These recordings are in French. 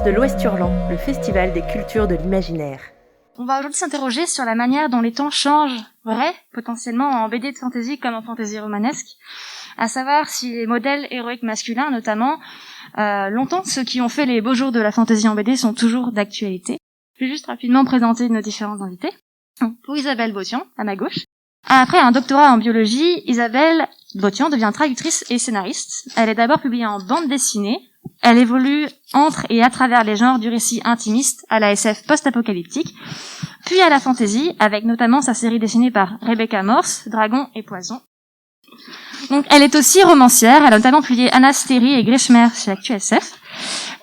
de l'Ouest-Hurlan, le festival des cultures de l'imaginaire. On va aujourd'hui s'interroger sur la manière dont les temps changent, potentiellement en BD de fantasy comme en fantasy romanesque, à savoir si les modèles héroïques masculins, notamment, longtemps ceux qui ont fait les beaux jours de la fantasy en BD sont toujours d'actualité. Je vais juste rapidement présenter nos différents invités. Pour Isabelle Botian, à ma gauche. Après un doctorat en biologie, Isabelle Botian devient traductrice et scénariste. Elle est d'abord publiée en bande dessinée. Elle évolue entre et à travers les genres du récit intimiste à la SF post-apocalyptique, puis à la fantasy, avec notamment sa série dessinée par Rebecca Morse, Dragon et Poison. Donc, elle est aussi romancière. Elle a notamment publié Anasteri et Grishmer chez ActuSF.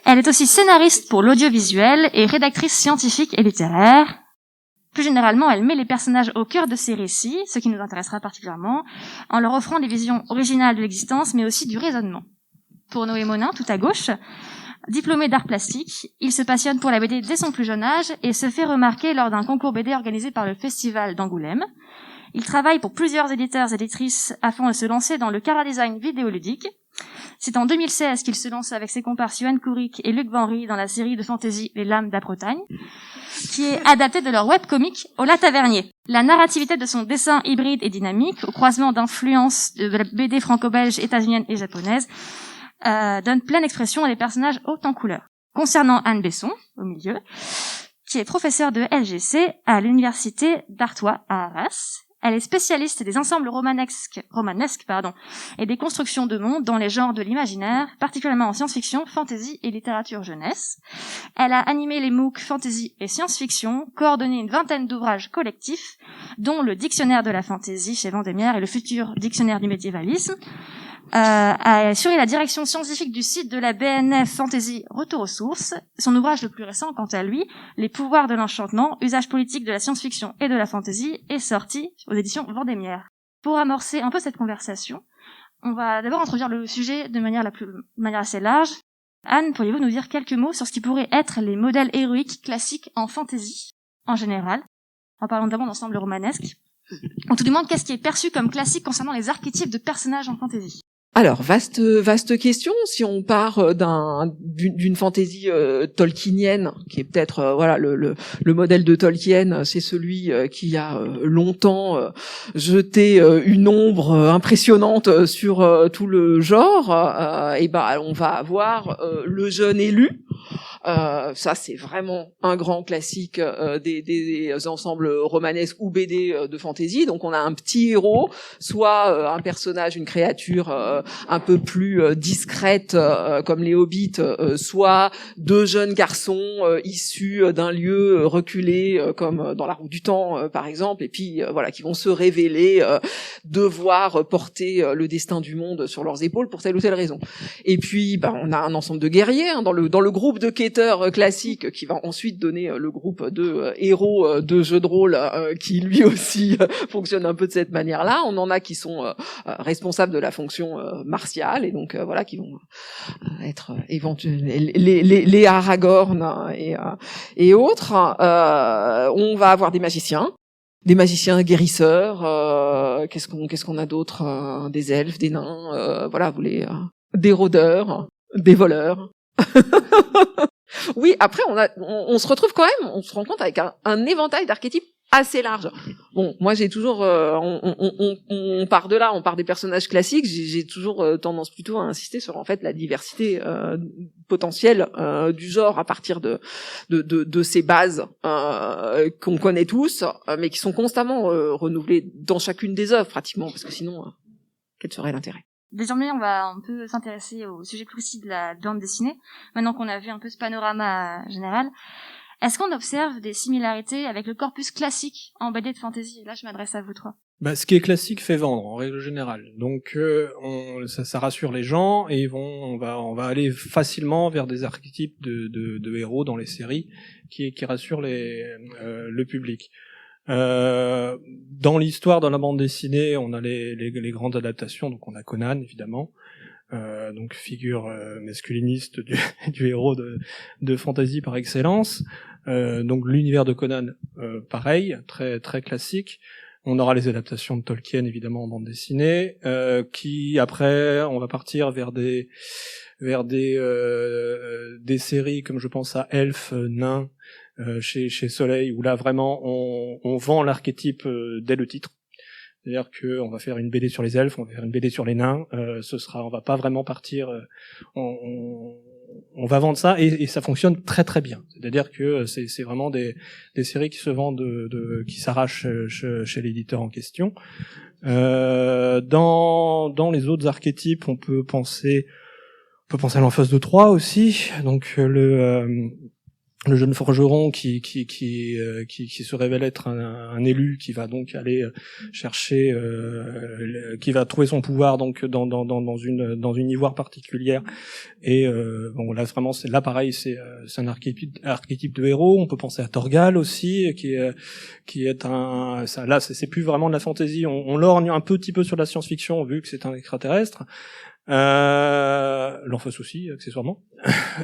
Elle est aussi scénariste pour l'audiovisuel et rédactrice scientifique et littéraire. Plus généralement, elle met les personnages au cœur de ses récits, ce qui nous intéressera particulièrement, en leur offrant des visions originales de l'existence, mais aussi du raisonnement. Pour Noé Monin, tout à gauche, diplômé d'art plastique, il se passionne pour la BD dès son plus jeune âge et se fait remarquer lors d'un concours BD organisé par le Festival d'Angoulême. Il travaille pour plusieurs éditeurs et éditrices afin de se lancer dans le chara-design vidéoludique. C'est en 2016 qu'il se lance avec ses comparses Yoann Couric et Luc Vanry dans la série de fantasy Les Lames d'Aprotagne, qui est adaptée de leur webcomic Ola Tavernier. La narrativité de son dessin hybride et dynamique, au croisement d'influences de la BD franco-belge, états-unienne et japonaise, donne pleine expression à des personnages hauts en couleurs. Concernant Anne Besson, au milieu, qui est professeure de LGC à l'université d'Artois à Arras, elle est spécialiste des ensembles romanesques, et des constructions de mondes dans les genres de l'imaginaire, particulièrement en science-fiction, fantasy et littérature jeunesse. Elle a animé les MOOC fantasy et science-fiction, coordonné une vingtaine d'ouvrages collectifs, dont le Dictionnaire de la fantasy chez Vendémiaire et le futur Dictionnaire du médiévalisme, a assuré la direction scientifique du site de la BNF Fantasy Retour aux sources. Son ouvrage le plus récent, quant à lui, Les pouvoirs de l'enchantement, usage politique de la science-fiction et de la fantasy, est sorti aux éditions Vendémiaire. Pour amorcer un peu cette conversation, on va d'abord introduire le sujet de manière assez large. Anne, pourriez-vous nous dire quelques mots sur ce qui pourrait être les modèles héroïques classiques en fantasy, en général, en parlant d'abord d'ensemble romanesque. On te demande qu'est-ce qui est perçu comme classique concernant les archétypes de personnages en fantasy. Alors, vaste question. Si on part d'une fantaisie tolkienienne, qui est peut-être le modèle de Tolkien, c'est celui qui a longtemps jeté une ombre impressionnante sur tout le genre. On va avoir le jeune élu. Ça, c'est vraiment un grand classique des ensembles romanesques ou BD de fantasy. Donc, on a un petit héros, soit un personnage, une créature un peu plus discrète, comme les hobbits, soit deux jeunes garçons issus d'un lieu reculé, comme dans La Roue du Temps, par exemple, et puis qui vont se révéler devoir porter le destin du monde sur leurs épaules pour telle ou telle raison. Et puis, on a un ensemble de guerriers dans le groupe de quêteurs classique qui va ensuite donner le groupe de héros de jeux de rôle qui lui aussi fonctionne un peu de cette manière-là. On en a qui sont responsables de la fonction martiale et donc qui vont être éventuellement les Aragorn et autres. On va avoir des magiciens guérisseurs. Qu'est-ce qu'on a d'autre? Des elfes, des nains, des rôdeurs, des voleurs. Oui, après on se retrouve quand même, on se rend compte avec un éventail d'archétypes assez large. Bon, moi j'ai toujours on part de là, on part des personnages classiques, j'ai toujours tendance plutôt à insister sur en fait la diversité potentielle du genre à partir de ces bases qu'on connaît tous, mais qui sont constamment renouvelées dans chacune des œuvres pratiquement, parce que sinon quel serait l'intérêt? Désormais, on va un peu s'intéresser au sujet plus précis de la bande dessinée. Maintenant qu'on a vu un peu ce panorama général, est-ce qu'on observe des similarités avec le corpus classique en BD de fantasy? Et là, je m'adresse à vous trois. Ce qui est classique fait vendre en règle générale. Donc ça rassure les gens et on va aller facilement vers des archétypes de héros dans les séries qui rassurent le public. Dans l'histoire, dans la bande dessinée, on a les grandes adaptations. Donc on a Conan évidemment, donc figure masculiniste du héros de fantasy par excellence. Donc l'univers de Conan, pareil, très très classique. On aura les adaptations de Tolkien évidemment en bande dessinée, qui après on va partir vers des séries comme je pense à Elf, Nain, chez Soleil, où là vraiment on vend l'archétype dès le titre. C'est-à-dire que on va faire une BD sur les elfes, on va faire une BD sur les nains. On va pas vraiment partir. On va vendre ça et ça fonctionne très très bien. C'est-à-dire que c'est vraiment des séries qui se vendent, qui s'arrachent chez l'éditeur en question. Dans les autres archétypes, on peut penser à l'Enfance de Troie aussi. Donc le jeune forgeron qui se révèle être un élu, qui va donc aller chercher, qui va trouver son pouvoir donc dans une ivoire particulière. Et bon là vraiment là pareil c'est un archétype de héros. On peut penser à Thorgal aussi, qui est là c'est plus vraiment de la fantasy. On lorgne un petit peu sur la science-fiction vu que c'est un extraterrestre. L'Enfance aussi accessoirement.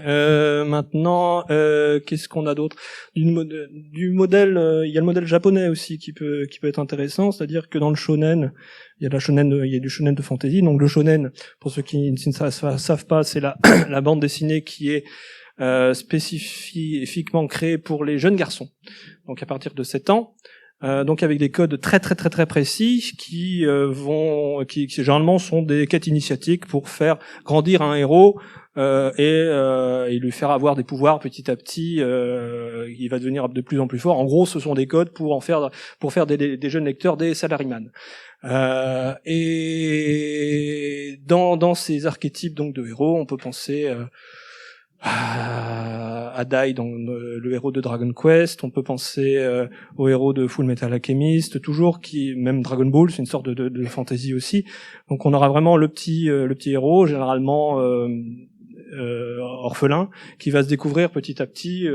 Maintenant, qu'est-ce qu'on a d'autre? Du modèle, il y a le modèle japonais aussi qui peut être intéressant, c'est-à-dire que dans le shonen, il y a du shonen de fantasy. Donc le shonen, pour ceux qui ne savent pas, c'est la bande dessinée qui est spécifiquement créée pour les jeunes garçons. Donc à partir de 7 ans. Donc avec des codes très très très très précis qui généralement sont des quêtes initiatiques pour faire grandir un héros et lui faire avoir des pouvoirs petit à petit. Il va devenir de plus en plus fort. En gros, ce sont des codes pour faire des jeunes lecteurs des salaryman. Et dans ces archétypes donc de héros, on peut penser à Dai dans le héros de Dragon Quest, on peut penser au héros de Full Metal Alchemist, toujours même Dragon Ball, c'est une sorte de fantasy aussi. Donc on aura vraiment le petit héros, généralement orphelin, qui va se découvrir petit à petit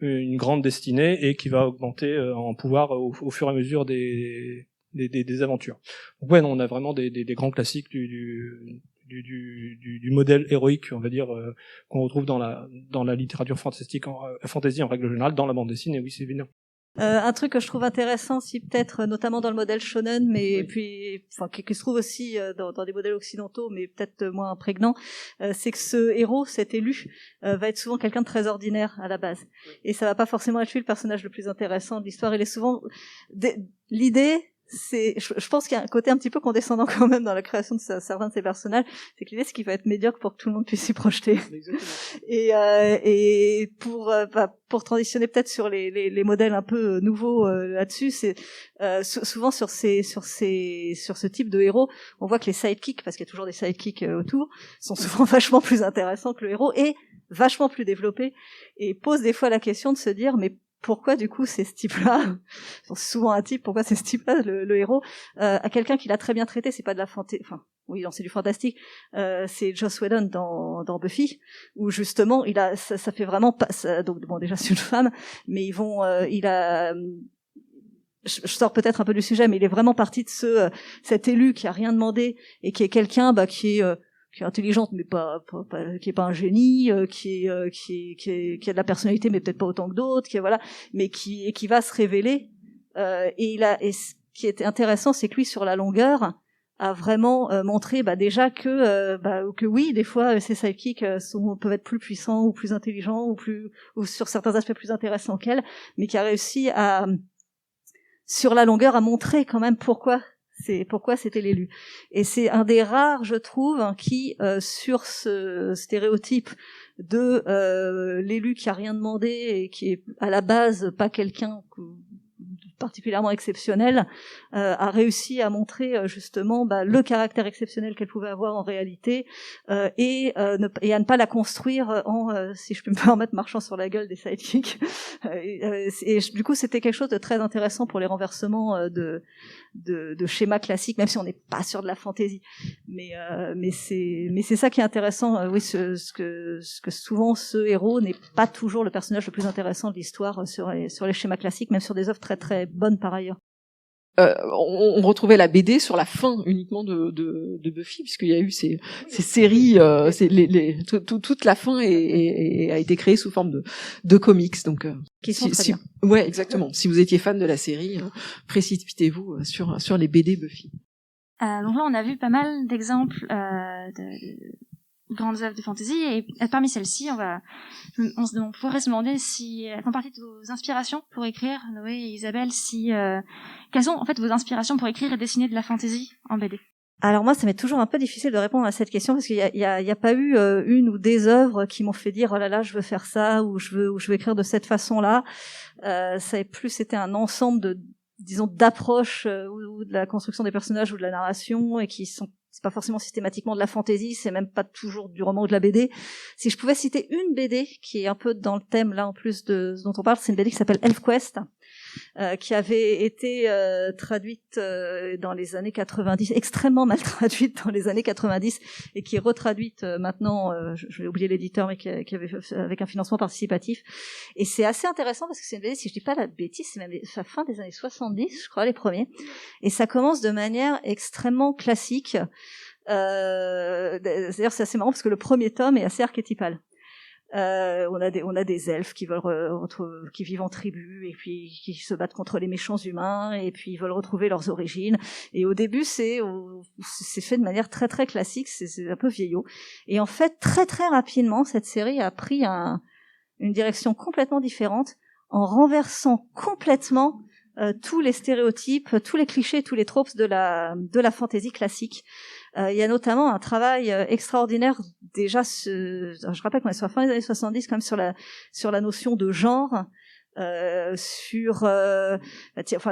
une grande destinée et qui va augmenter en pouvoir au fur et à mesure des aventures. Donc ouais, non, on a vraiment des grands classiques du modèle héroïque, on va dire, qu'on retrouve dans la littérature fantastique, fantasy en règle générale, dans la bande dessinée, oui, c'est évident. Un truc que je trouve intéressant, si peut-être notamment dans le modèle shonen, mais oui. puis enfin qui se trouve aussi dans des modèles occidentaux, mais peut-être moins prégnant, c'est que ce héros, cet élu, va être souvent quelqu'un de très ordinaire à la base, et ça va pas forcément être lui le personnage le plus intéressant de l'histoire. Il est souvent l'idée. Je pense qu'il y a un côté un petit peu condescendant quand même dans la création de certains de ces personnages, c'est que l'idée c'est qu'il va être médiocre pour que tout le monde puisse s'y projeter. Et pour transitionner peut-être sur les modèles un peu nouveaux là-dessus, c'est souvent sur ce type de héros, on voit que les sidekicks, parce qu'il y a toujours des sidekicks autour, sont souvent vachement plus intéressants que le héros et vachement plus développés, et posent des fois la question de se dire mais pourquoi du coup c'est ce type-là, c'est souvent un type, pourquoi c'est ce type-là le héros, à quelqu'un qui l'a très bien traité, c'est pas de la fantaisie, enfin oui, non, c'est du fantastique, c'est Joss Whedon dans Buffy, où justement ça fait vraiment pas ça, donc bon déjà c'est une femme, mais je sors peut-être un peu du sujet, mais il est vraiment parti de cet élu qui a rien demandé et qui est quelqu'un qui est intelligente mais qui est pas un génie, qui a de la personnalité mais peut-être pas autant que d'autres, mais qui va se révéler, et ce qui était intéressant, c'est que lui sur la longueur a vraiment montré déjà que oui, des fois ces sidekicks peuvent être plus puissants ou plus intelligents ou sur certains aspects plus intéressants qu'elle, mais qui a réussi à sur la longueur à montrer quand même pourquoi c'était l'élu. Et c'est un des rares, je trouve, qui sur ce stéréotype de l'élu qui a rien demandé et qui est à la base pas quelqu'un particulièrement exceptionnel, a réussi à montrer justement le caractère exceptionnel qu'elle pouvait avoir en réalité, et à ne pas la construire en, si je peux me permettre, marchant sur la gueule des sidekicks. Et du coup, c'était quelque chose de très intéressant pour les renversements de schémas classiques, même si on n'est pas sur de la fantaisie. Mais c'est ça qui est intéressant, oui, ce que souvent ce héros n'est pas toujours le personnage le plus intéressant de l'histoire sur les schémas classiques, même sur des œuvres très très bonnes par ailleurs. on retrouvait la BD sur la fin uniquement de Buffy, puisqu'il y a eu ces séries, toute la fin a été créée sous forme de comics. Donc, qui sont très bien. Ouais, exactement. Si vous étiez fan de la série, précipitez-vous sur les BD Buffy. Donc là, on a vu pas mal d'exemples de grandes œuvres de fantasy, et parmi celles-ci, on pourrait se demander si elles font partie de vos inspirations pour écrire, Noé et Isabelle, quelles sont en fait vos inspirations pour écrire et dessiner de la fantasy en BD? Alors moi, ça m'est toujours un peu difficile de répondre à cette question parce qu'il y a pas eu une ou des œuvres qui m'ont fait dire oh là là, je veux faire ça ou je veux écrire de cette façon-là. Ça a plus été un ensemble d'approches ou de la construction des personnages ou de la narration et c'est pas forcément systématiquement de la fantasy, c'est même pas toujours du roman ou de la BD. Si je pouvais citer une BD qui est un peu dans le thème là en plus de ce dont on parle, c'est une BD qui s'appelle ElfQuest, qui avait été traduite dans les années 90, extrêmement mal traduite dans les années 90 et qui est retraduite maintenant, je vais oublier l'éditeur, mais qui avait avec un financement participatif. Et c'est assez intéressant parce que c'est une BD, si je dis pas la bêtise, c'est même la fin des années 70, je crois, les premiers. Et ça commence de manière extrêmement classique. D'ailleurs, c'est assez marrant parce que le premier tome est assez archétypal. On a des elfes qui vivent en tribu et puis qui se battent contre les méchants humains et puis ils veulent retrouver leurs origines. Et au début, c'est fait de manière très très classique, c'est un peu vieillot. Et en fait, très très rapidement, cette série a pris une direction complètement différente en renversant complètement tous les stéréotypes, tous les clichés, tous les tropes de la fantasy classique. Il y a notamment un travail extraordinaire déjà je rappelle qu'on est sur la fin des années 70 quand même sur la notion de genre,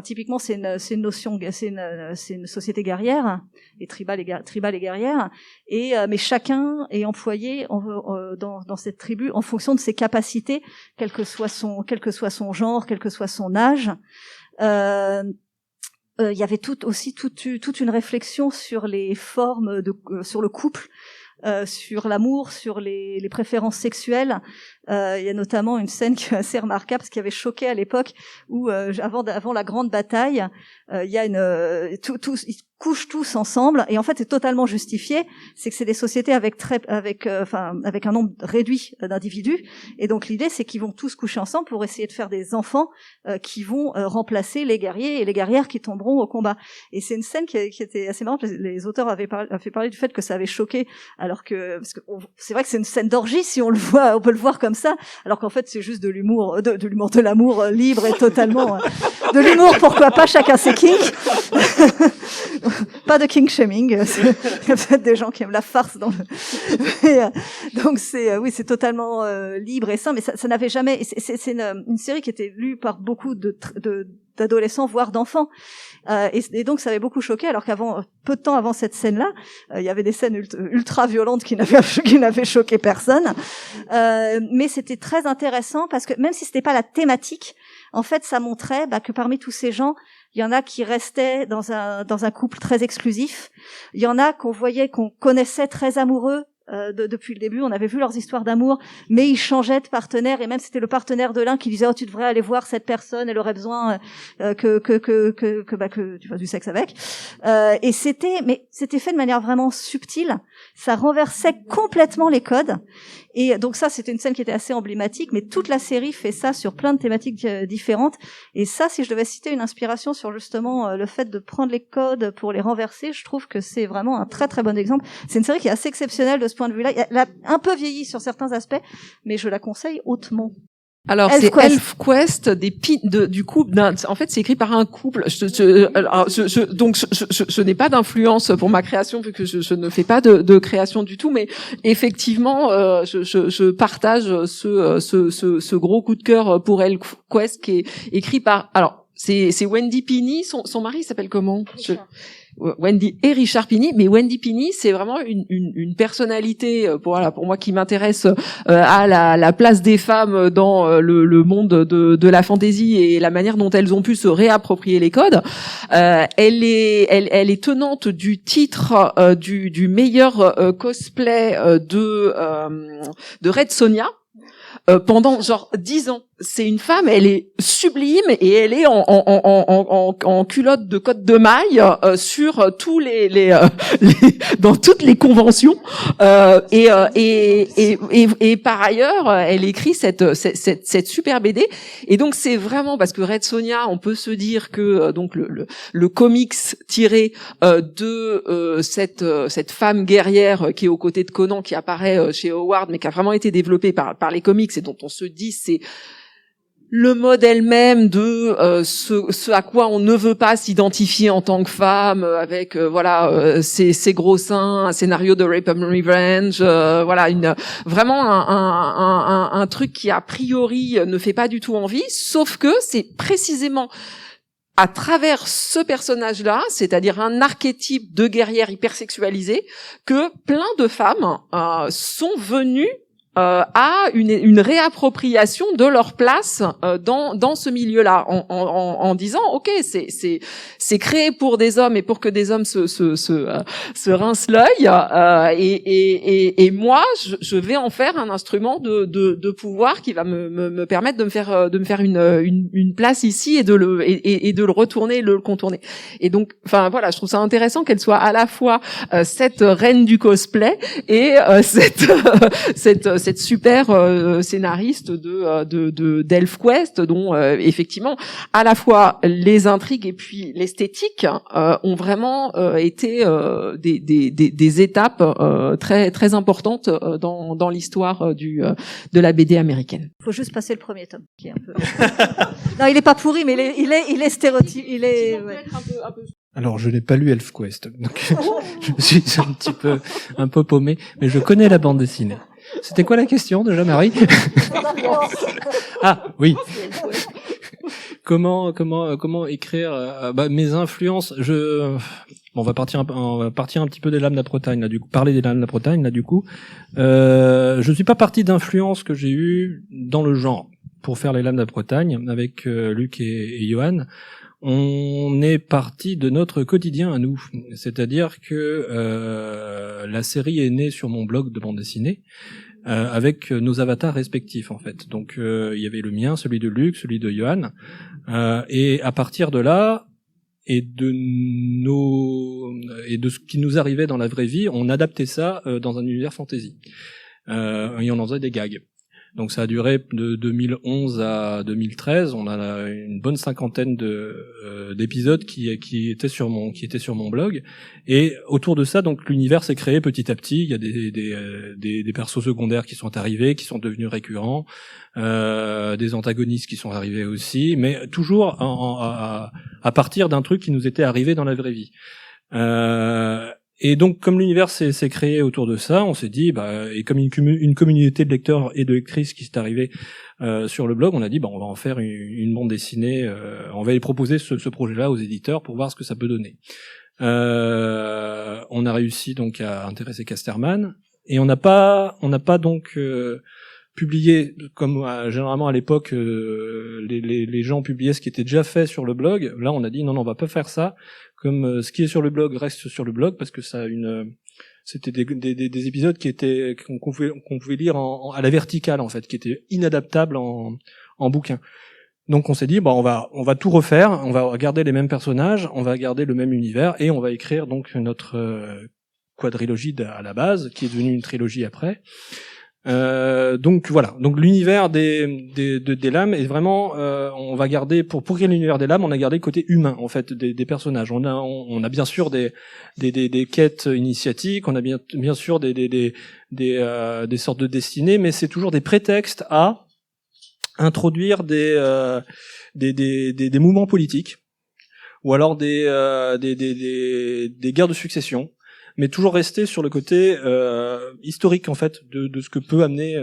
typiquement c'est une notion, c'est une société guerrière et tribale et guerrière, et mais chacun est employé dans cette tribu en fonction de ses capacités, quel que soit son genre, quel que soit son âge. Il y avait toute une réflexion sur les formes sur le couple, sur l'amour, sur les préférences sexuelles. Il y a notamment une scène qui est assez remarquable parce qu'il avait choqué à l'époque où avant la grande bataille, il y a ils couchent tous ensemble et en fait c'est totalement justifié, c'est que c'est des sociétés avec un nombre réduit d'individus et donc l'idée c'est qu'ils vont tous coucher ensemble pour essayer de faire des enfants qui vont remplacer les guerriers et les guerrières qui tomberont au combat. Et c'est une scène qui était assez marrante. Les auteurs avaient fait parler du fait que ça avait choqué, alors que parce que c'est vrai que c'est une scène d'orgie si on peut le voir comme ça, alors qu'en fait c'est juste de l'humour, de l'amour libre et totalement de l'humour, pourquoi pas, chacun ses kinks. Pas de kink shaming, il y a peut-être des gens qui aiment la farce donc c'est totalement libre et sain, mais ça n'avait jamais, c'est une série qui était lue par beaucoup d'adolescents, voire d'enfants, et donc ça avait beaucoup choqué, alors peu de temps avant cette scène-là, il y avait des scènes ultra violentes qui n'avaient choqué personne, mais c'était très intéressant parce que même si c'était pas la thématique, en fait ça montrait que parmi tous ces gens, il y en a qui restaient dans un couple très exclusif, il y en a qu'on connaissait très amoureux depuis le début, on avait vu leurs histoires d'amour, mais ils changeaient de partenaire, et même c'était le partenaire de l'un qui disait tu devrais aller voir cette personne, elle aurait besoin que tu fasses du sexe avec, et c'était fait de manière vraiment subtile, ça renversait complètement les codes. Et donc ça, c'était une scène qui était assez emblématique, mais toute la série fait ça sur plein de thématiques différentes. Et ça, si je devais citer une inspiration sur justement le fait de prendre les codes pour les renverser, je trouve que c'est vraiment un très très bon exemple. C'est une série qui est assez exceptionnelle de ce point de vue-là. Elle a un peu vieilli sur certains aspects, mais je la conseille hautement. Alors c'est ElfQuest du couple en fait c'est écrit par un couple. Donc ce n'est pas d'influence pour ma création vu que je ne fais pas de création du tout, mais effectivement je partage ce gros coup de cœur pour ElfQuest qui est écrit par c'est Wendy Pini, son mari s'appelle comment? Wendy et Richard Pini, mais Wendy Pini, c'est vraiment une personnalité pour moi qui m'intéresse à la place des femmes dans le monde de la fantasy et la manière dont elles ont pu se réapproprier les codes. Elle est tenante du titre du meilleur cosplay de Red Sonja. pendant genre 10 ans. C'est une femme, elle est sublime et elle est en culotte de côte de maille sur tous les dans toutes les conventions et par ailleurs elle écrit cette super BD. Et donc c'est vraiment parce que Red Sonja, on peut se dire que donc le comics tiré de cette femme guerrière qui est aux côtés de Conan, qui apparaît chez Howard, mais qui a vraiment été développée par les comics et dont on se dit c'est le modèle même de ce à quoi on ne veut pas s'identifier en tant que femme, avec ces gros seins, un scénario de Rape and Revenge, vraiment un truc qui a priori ne fait pas du tout envie, sauf que c'est précisément à travers ce personnage-là, c'est-à-dire un archétype de guerrière hypersexualisée, que plein de femmes sont venues à une réappropriation de leur place dans ce milieu-là, en disant ok, c'est créé pour des hommes et pour que des hommes se rincent l'œil, et moi je vais en faire un instrument de pouvoir qui va me permettre de me faire une place ici et de le retourner et de le contourner. Et donc enfin voilà, je trouve ça intéressant qu'elle soit à la fois cette reine du cosplay et cette super scénariste de d'ElfQuest, dont effectivement à la fois les intrigues et puis l'esthétique ont vraiment été des étapes très très importantes dans l'histoire de la BD américaine. Il faut juste passer le premier tome, qui est un peu. Non, il est pas pourri, mais il est stéréotype. Il est. Ouais. Alors, je n'ai pas lu ElfQuest, donc je suis un peu paumé, mais je connais la bande dessinée. C'était quoi la question déjà, Marie? Ah oui. Comment écrire mes influences? On va partir un petit peu des lames de la Bretagne là, du coup, parler des lames de la Bretagne là du coup. Je suis pas parti d'influences que j'ai eues dans le genre pour faire les lames de la Bretagne avec Luc et Johan. On est parti de notre quotidien à nous, c'est-à-dire que la série est née sur mon blog de bande dessinée avec nos avatars respectifs en fait. Donc il y avait le mien, celui de Luc, celui de Johan, et à partir de là et de ce qui nous arrivait dans la vraie vie, on adaptait ça dans un univers fantasy et on en faisait des gags. Donc ça a duré de 2011 à 2013. On a une bonne cinquantaine d'épisodes qui étaient sur mon blog. Et autour de ça, donc l'univers s'est créé petit à petit. Il y a des persos secondaires qui sont arrivés, qui sont devenus récurrents, des antagonistes qui sont arrivés aussi, mais toujours à partir d'un truc qui nous était arrivé dans la vraie vie. Et donc, comme l'univers s'est créé autour de ça, on s'est dit, et comme une communauté de lecteurs et de lectrices qui s'est arrivée sur le blog, on a dit, on va en faire une bande dessinée, on va aller proposer ce projet-là aux éditeurs pour voir ce que ça peut donner. On a réussi donc à intéresser Casterman, et on n'a pas donc publié comme généralement à l'époque les gens publiaient ce qui était déjà fait sur le blog. Là, on a dit non, on va pas faire ça. Comme ce qui est sur le blog reste sur le blog, parce que ça c'était des épisodes qu'on pouvait lire à la verticale en fait, qui étaient inadaptables en bouquin. Donc on s'est dit on va tout refaire, on va garder les mêmes personnages, on va garder le même univers et on va écrire donc notre quadrilogie à la base, qui est devenue une trilogie après. Donc voilà. Donc l'univers des lames est vraiment, on va garder pour créer l'univers des lames, on a gardé le côté humain en fait des personnages. On a bien sûr des quêtes initiatiques, on a bien sûr des sortes de destinées, mais c'est toujours des prétextes à introduire des mouvements politiques ou alors des guerres de succession, mais toujours rester sur le côté historique en fait de ce que peut amener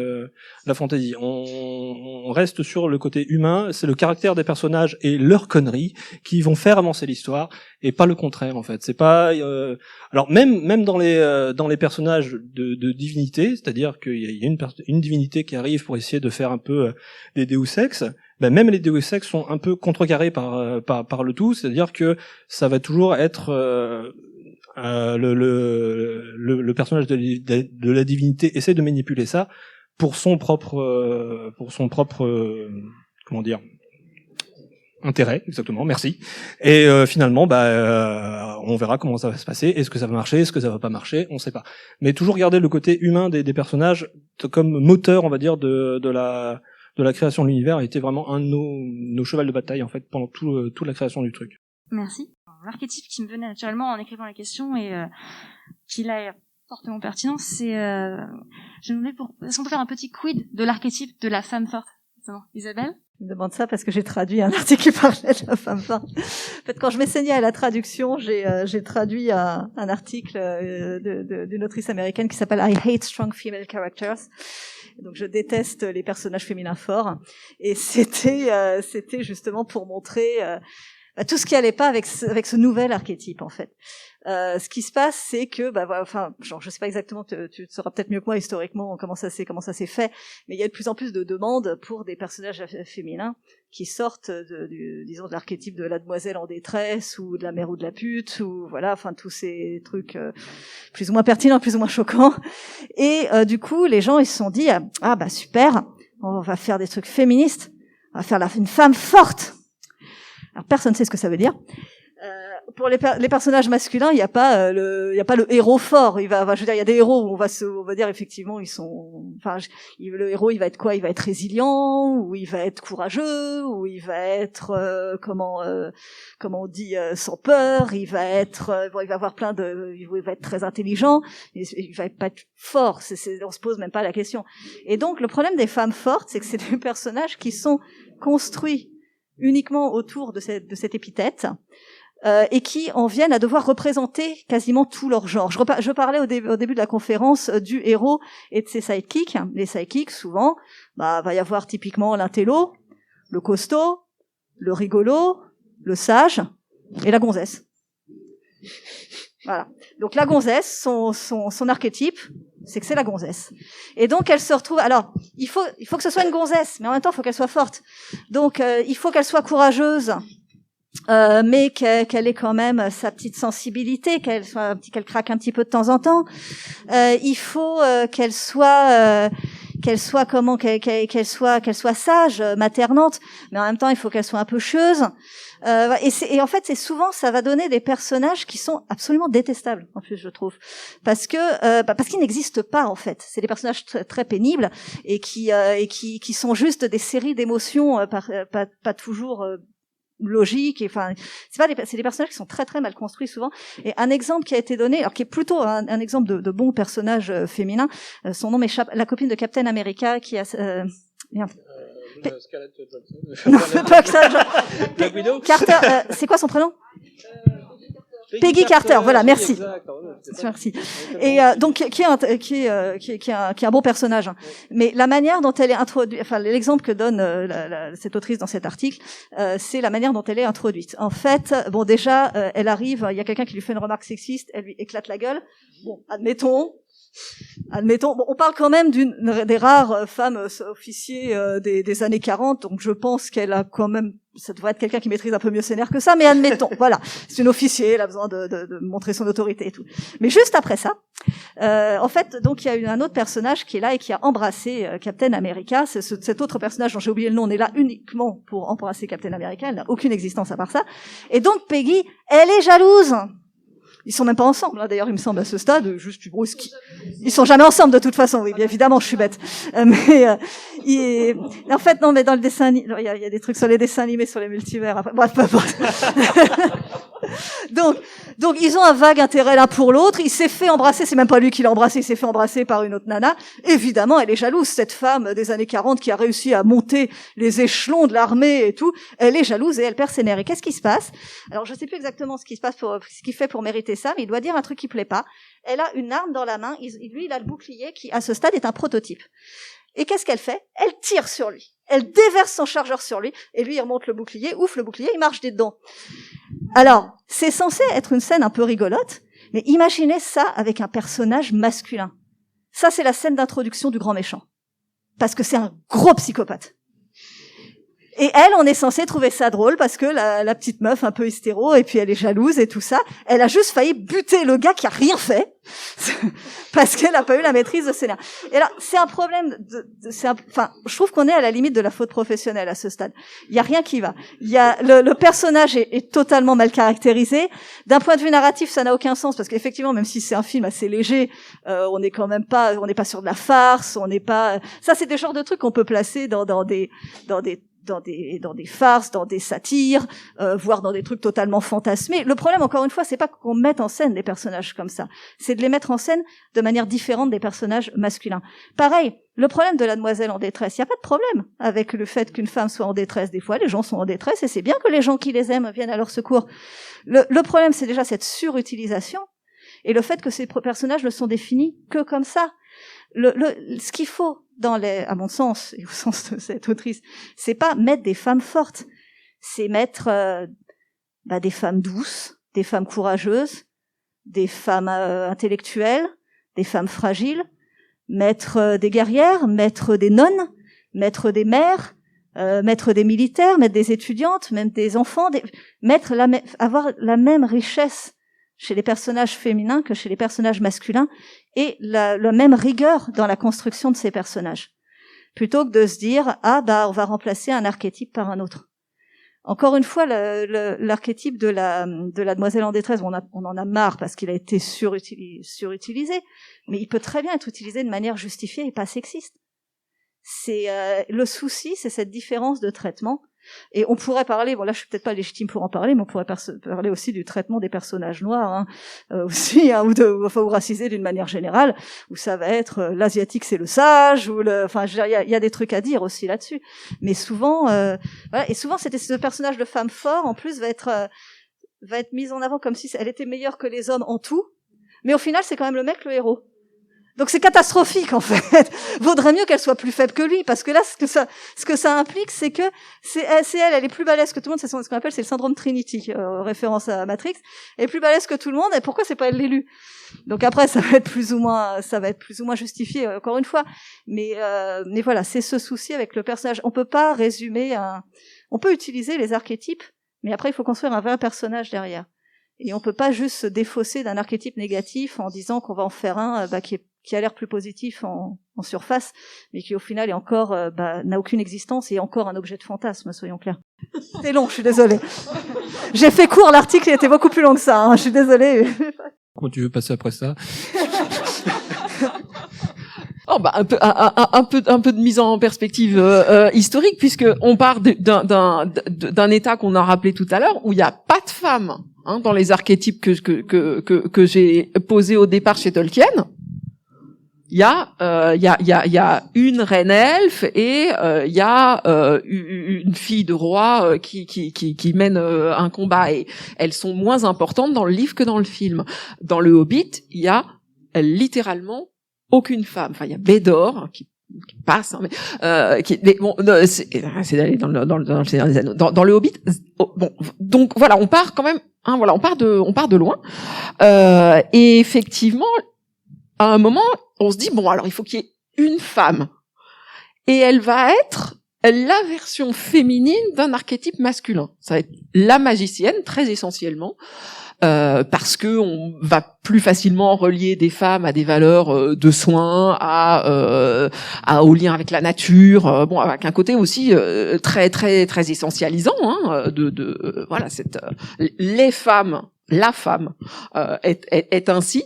la fantasy. On reste sur le côté humain, c'est le caractère des personnages et leurs conneries qui vont faire avancer l'histoire et pas le contraire en fait. C'est pas alors même dans les personnages de divinité, c'est-à-dire qu'il y a une divinité qui arrive pour essayer de faire un peu des Deus Ex. Même les Deus Ex sont un peu contrecarrés par le tout, c'est-à-dire que ça va toujours être le personnage de la divinité essaie de manipuler ça pour son propre comment dire, intérêt, exactement, merci. Et finalement, on verra comment ça va se passer. Est-ce que ça va marcher, est-ce que ça va pas marcher, on sait pas. Mais toujours garder le côté humain des personnages comme moteur, on va dire, de la création de l'univers a été vraiment un de nos chevals de bataille en fait pendant toute la création du truc. Merci. L'archétype qui me venait naturellement en écrivant la question et qui là est fortement pertinent, c'est je me demandais est-ce qu'on peut faire un petit quid de l'archétype de la femme forte, justement. Isabelle? Je me demande ça parce que j'ai traduit un article qui parlait de la femme forte. En fait, quand je m'essayais à la traduction, j'ai traduit un article d'une autrice américaine qui s'appelle I Hate Strong Female Characters. Donc je déteste les personnages féminins forts. Et c'était justement pour montrer tout ce qui allait pas avec ce nouvel archétype en fait. Ce qui se passe, c'est que, je sais pas exactement, tu sauras peut-être mieux que moi historiquement comment ça s'est fait, mais il y a de plus en plus de demandes pour des personnages féminins qui sortent disons de l'archétype de la demoiselle en détresse ou de la mère ou de la pute ou voilà, enfin tous ces trucs plus ou moins pertinents, plus ou moins choquants. Et du coup, les gens ils se sont dit super, on va faire des trucs féministes, on va faire une femme forte. Alors personne ne sait ce que ça veut dire. Pour les personnages masculins, il y a pas le héros fort. Il y a des héros où on va dire effectivement le héros il va être quoi? Il va être résilient, ou il va être courageux, ou il va être comment on dit sans peur. Il va avoir il va être très intelligent. Il va pas être fort. On se pose même pas la question. Et donc le problème des femmes fortes, c'est que c'est des personnages qui sont construits uniquement autour de cette épithète. Et qui en viennent à devoir représenter quasiment tout leur genre. Je parlais au début de la conférence du héros et de ses sidekicks. Les sidekicks, souvent, va y avoir typiquement l'intello, le costaud, le rigolo, le sage et la gonzesse. Voilà. Donc la gonzesse, son archétype, c'est que c'est la gonzesse. Et donc elle se retrouve. Alors il faut que ce soit une gonzesse, mais en même temps il faut qu'elle soit forte. Donc il faut qu'elle soit courageuse. Mais qu'elle ait quand même sa petite sensibilité, qu'elle craque un petit peu de temps en temps. Il faut qu'elle soit sage, maternante, mais en même temps il faut qu'elle soit un peu chieuse. Et en fait c'est souvent ça va donner des personnages qui sont absolument détestables en plus je trouve parce qu'ils n'existent pas en fait. C'est des personnages très, très pénibles et qui sont juste des séries d'émotions pas toujours logique, c'est des personnages qui sont très très mal construits souvent. Et un exemple qui a été donné, alors qui est plutôt un exemple de bon personnage féminin, son nom m'échappe, la copine de Captain America qui a Scarlett Johansson. Black Widow. Carter, c'est quoi son prénom? Peggy Carter, voilà, merci. Merci. Et donc qui est un bon personnage. Mais la manière dont elle est introduite, l'exemple que donne cette autrice dans cet article, c'est la manière dont elle est introduite. En fait, déjà, elle arrive, il y a quelqu'un qui lui fait une remarque sexiste, elle lui éclate la gueule. Bon, admettons, on parle quand même d'une des rares femmes officiers des années 40, donc je pense qu'elle a quand même, ça devrait être quelqu'un qui maîtrise un peu mieux ses nerfs que ça, mais admettons, voilà, c'est une officier, elle a besoin de montrer son autorité et tout. Mais juste après ça, en fait, donc il y a eu un autre personnage qui est là et qui a embrassé Captain America. Cet autre personnage dont j'ai oublié le nom, on est là uniquement pour embrasser Captain America, elle n'a aucune existence à part ça. Et donc Peggy, elle est jalouse. Ils sont même pas ensemble, hein. D'ailleurs, il me semble à ce stade, juste du brouski. Ils sont jamais ensemble de toute façon, oui, bien évidemment, je suis bête. En fait, non, mais dans le dessin, il y a des trucs sur les dessins animés, sur les multivers. Enfin, bref, peu importe. Donc, ils ont un vague intérêt l'un pour l'autre. Il s'est fait embrasser, c'est même pas lui qui l'a embrassé, il s'est fait embrasser par une autre nana. Évidemment, elle est jalouse, cette femme des années 40 qui a réussi à monter les échelons de l'armée et tout. Elle est jalouse et elle perd ses nerfs. Et qu'est-ce qui se passe? Alors, je sais plus exactement ce qu'il fait pour mériter ça, mais il doit dire un truc qui plaît pas. Elle a une arme dans la main, lui, il a le bouclier qui, à ce stade, est un prototype. Et qu'est-ce qu'elle fait? Elle tire sur lui. Elle déverse son chargeur sur lui, et lui, il remonte le bouclier, ouf, le bouclier, il marche dedans. Alors, c'est censé être une scène un peu rigolote, mais imaginez ça avec un personnage masculin. Ça, c'est la scène d'introduction du grand méchant. Parce que c'est un gros psychopathe. Et elle, on est censé trouver ça drôle parce que la petite meuf un peu hystéro, et puis elle est jalouse et tout ça, elle a juste failli buter le gars qui a rien fait parce qu'elle a pas eu la maîtrise de ses nerfs. Et là, c'est un problème enfin, je trouve qu'on est à la limite de la faute professionnelle à ce stade. Il y a rien qui va. Il y a le personnage est totalement mal caractérisé. D'un point de vue narratif, ça n'a aucun sens parce qu'effectivement, même si c'est un film assez léger, on n'est pas sur de la farce, on n'est pas. Ça, c'est des genres de trucs qu'on peut placer dans des farces, dans des satires, voire dans des trucs totalement fantasmés. Le problème, encore une fois, c'est pas qu'on mette en scène des personnages comme ça, c'est de les mettre en scène de manière différente des personnages masculins. Pareil, le problème de la demoiselle en détresse, il n'y a pas de problème avec le fait qu'une femme soit en détresse. Des fois, les gens sont en détresse et c'est bien que les gens qui les aiment viennent à leur secours. Le problème, c'est déjà cette surutilisation et le fait que ces personnages ne sont définis que comme ça. Ce qu'il faut à mon sens, et au sens de cette autrice, c'est pas mettre des femmes fortes, c'est mettre des femmes douces, des femmes courageuses, des femmes intellectuelles, des femmes fragiles, mettre des guerrières, mettre des nonnes, mettre des mères, mettre des militaires, mettre des étudiantes, même des enfants, avoir la même richesse chez les personnages féminins que chez les personnages masculins, et la même rigueur dans la construction de ces personnages. Plutôt que de se dire, on va remplacer un archétype par un autre. Encore une fois, l'archétype de la demoiselle en détresse, on en a marre parce qu'il a été surutilisé, mais il peut très bien être utilisé de manière justifiée et pas sexiste. Le souci, c'est cette différence de traitement. Et on pourrait parler, là je suis peut-être pas légitime pour en parler, mais on pourrait parler aussi du traitement des personnages noirs, aussi, ou racisés d'une manière générale, où ça va être l'asiatique c'est le sage, il y a des trucs à dire aussi là-dessus. Mais souvent, et souvent ce personnage de femme fort en plus va être mise en avant comme si elle était meilleure que les hommes en tout, mais au final c'est quand même le mec le héros. Donc c'est catastrophique en fait. Vaudrait mieux qu'elle soit plus faible que lui, parce que là ce que ça implique, c'est que elle est plus balèze que tout le monde. C'est ce qu'on appelle, c'est le syndrome Trinity, référence à Matrix. Elle est plus balèze que tout le monde. Et pourquoi c'est pas elle l'élu? Donc après ça va être plus ou moins justifié encore une fois. Mais voilà, c'est ce souci avec le personnage. On peut pas résumer on peut utiliser les archétypes, mais après il faut construire un vrai personnage derrière. Et on peut pas juste se défausser d'un archétype négatif en disant qu'on va en faire un qui a l'air plus positif en surface, mais qui au final est encore n'a aucune existence et est encore un objet de fantasme, soyons clairs. C'est long, je suis désolée. J'ai fait court, l'article était beaucoup plus long que ça, je suis désolée. Comment tu veux passer après ça? Un peu de mise en perspective historique, puisque on part d'un état qu'on a rappelé tout à l'heure où il n'y a pas de femmes dans les archétypes que j'ai posés au départ chez Tolkien. Il y a une reine elfe et il y a une fille de roi qui mène un combat, et elles sont moins importantes dans le livre que dans le film. Dans le Hobbit, il y a littéralement aucune femme. Enfin, il y a Bédor qui passe, c'est d'aller dans le Seigneur des Anneaux. Dans le Hobbit, donc voilà, on part quand même, on part de loin. Et effectivement, à un moment, on se dit alors il faut qu'il y ait une femme, et elle va être la version féminine d'un archétype masculin. Ça va être la magicienne, très essentiellement. Parce que on va plus facilement relier des femmes à des valeurs de soins, au lien avec la nature, avec un côté aussi très très très essentialisant, les femmes, la femme est ainsi.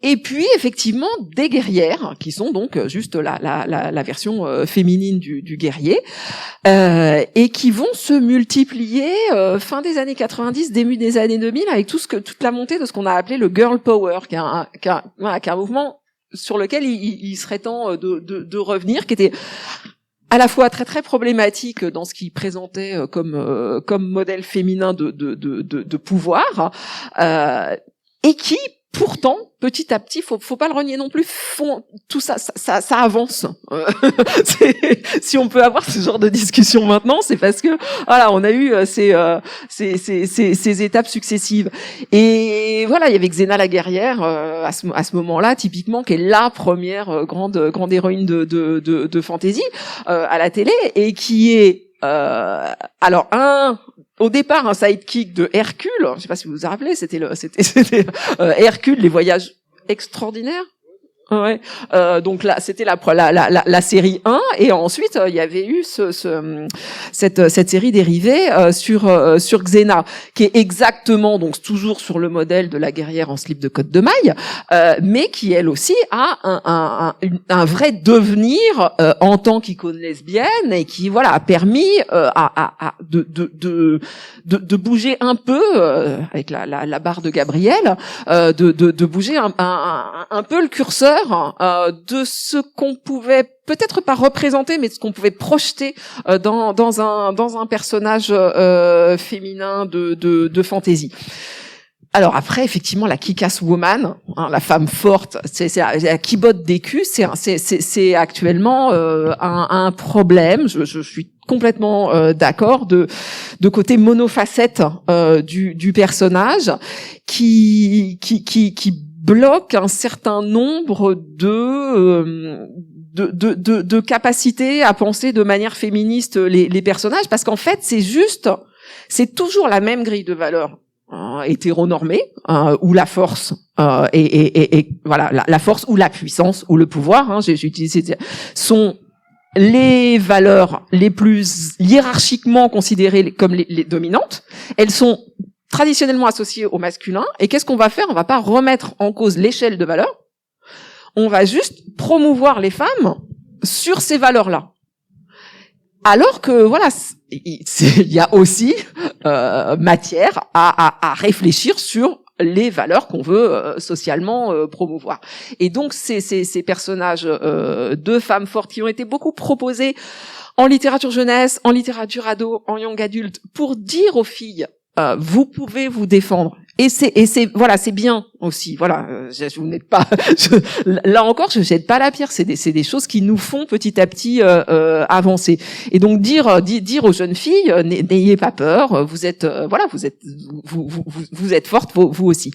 Et puis effectivement des guerrières qui sont donc juste la version féminine du guerrier, et qui vont se multiplier fin des années 90, début des années 2000, avec toute la montée de ce qu'on a appelé le girl power, qui est un mouvement sur lequel il serait temps de revenir, qui était à la fois très très problématique dans ce qu'il présentait comme modèle féminin de pouvoir, et qui pourtant, petit à petit, faut pas le renier non plus, tout ça avance. Si on peut avoir ce genre de discussion maintenant, c'est parce que on a eu ces étapes successives. Et voilà, il y avait Xena la guerrière à ce moment-là, typiquement, qui est la première grande héroïne de fantasy à la télé, et qui est alors au départ un sidekick de Hercule, je sais pas si vous vous rappelez, c'était Hercule, les voyages extraordinaires. Ouais. Donc là, c'était la série 1, et ensuite il y avait eu cette série dérivée sur Xena, qui est exactement donc toujours sur le modèle de la guerrière en slip de côte de maille, mais qui elle aussi a un vrai devenir en tant qu'icône lesbienne, et qui voilà a permis de bouger un peu avec la barre de Gabriel, de bouger un peu le curseur de ce qu'on pouvait peut-être pas représenter, mais de ce qu'on pouvait projeter dans un personnage féminin de fantasy. Alors après, effectivement, la kick-ass woman, la femme forte, c'est la qui botte des culs, c'est actuellement un problème. Je suis complètement d'accord de côté monofacette du personnage qui bloque un certain nombre de capacités à penser de manière féministe les personnages, parce qu'en fait c'est toujours la même grille de valeurs hétéronormée, où la force et voilà la force ou la puissance ou le pouvoir, j'ai utilisé, sont les valeurs les plus hiérarchiquement considérées comme les dominantes. Elles sont traditionnellement associées au masculin, et qu'est-ce qu'on va faire? On va pas remettre en cause l'échelle de valeurs, on va juste promouvoir les femmes sur ces valeurs-là. Alors que voilà, il y a aussi matière à réfléchir sur les valeurs qu'on veut socialement promouvoir. Et donc ces personnages de femmes fortes qui ont été beaucoup proposés en littérature jeunesse, en littérature ado, en young adulte, pour dire aux filles vous pouvez vous défendre. Et c'est voilà, c'est bien aussi. Voilà, vous n'êtes pas là encore, je jette pas la pierre. C'est des choses qui nous font petit à petit avancer. Et donc dire aux jeunes filles, n'ayez pas peur. Vous êtes vous êtes fortes vous aussi.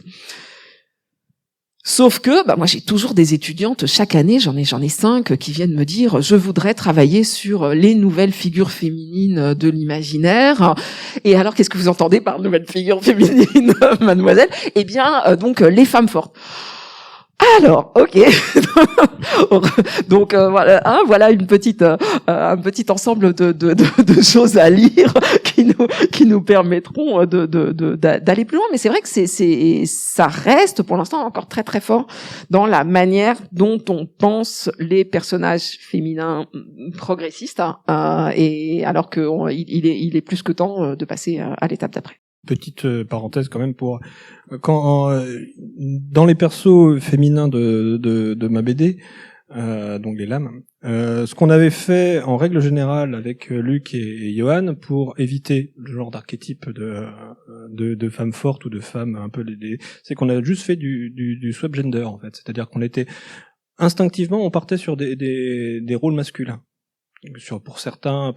Sauf que, moi, j'ai toujours des étudiantes chaque année, j'en ai 5 qui viennent me dire, je voudrais travailler sur les nouvelles figures féminines de l'imaginaire. Et alors, qu'est-ce que vous entendez par nouvelles figures féminines, mademoiselle? Eh bien, donc, les femmes fortes. Alors, ok. Donc voilà un petit ensemble de choses à lire qui nous permettront d'aller plus loin. Mais c'est vrai que ça reste pour l'instant encore très très fort dans la manière dont on pense les personnages féminins progressistes, et alors que il est plus que temps de passer à l'étape d'après. Petite parenthèse quand même pour quand dans les persos féminins de ma BD, donc les lames, ce qu'on avait fait en règle générale avec Luc et Johan pour éviter le genre d'archétype de femmes fortes ou de femmes un peu c'est qu'on a juste fait du swap gender en fait, c'est-à-dire qu'on était instinctivement on partait sur des rôles masculins. Pour certains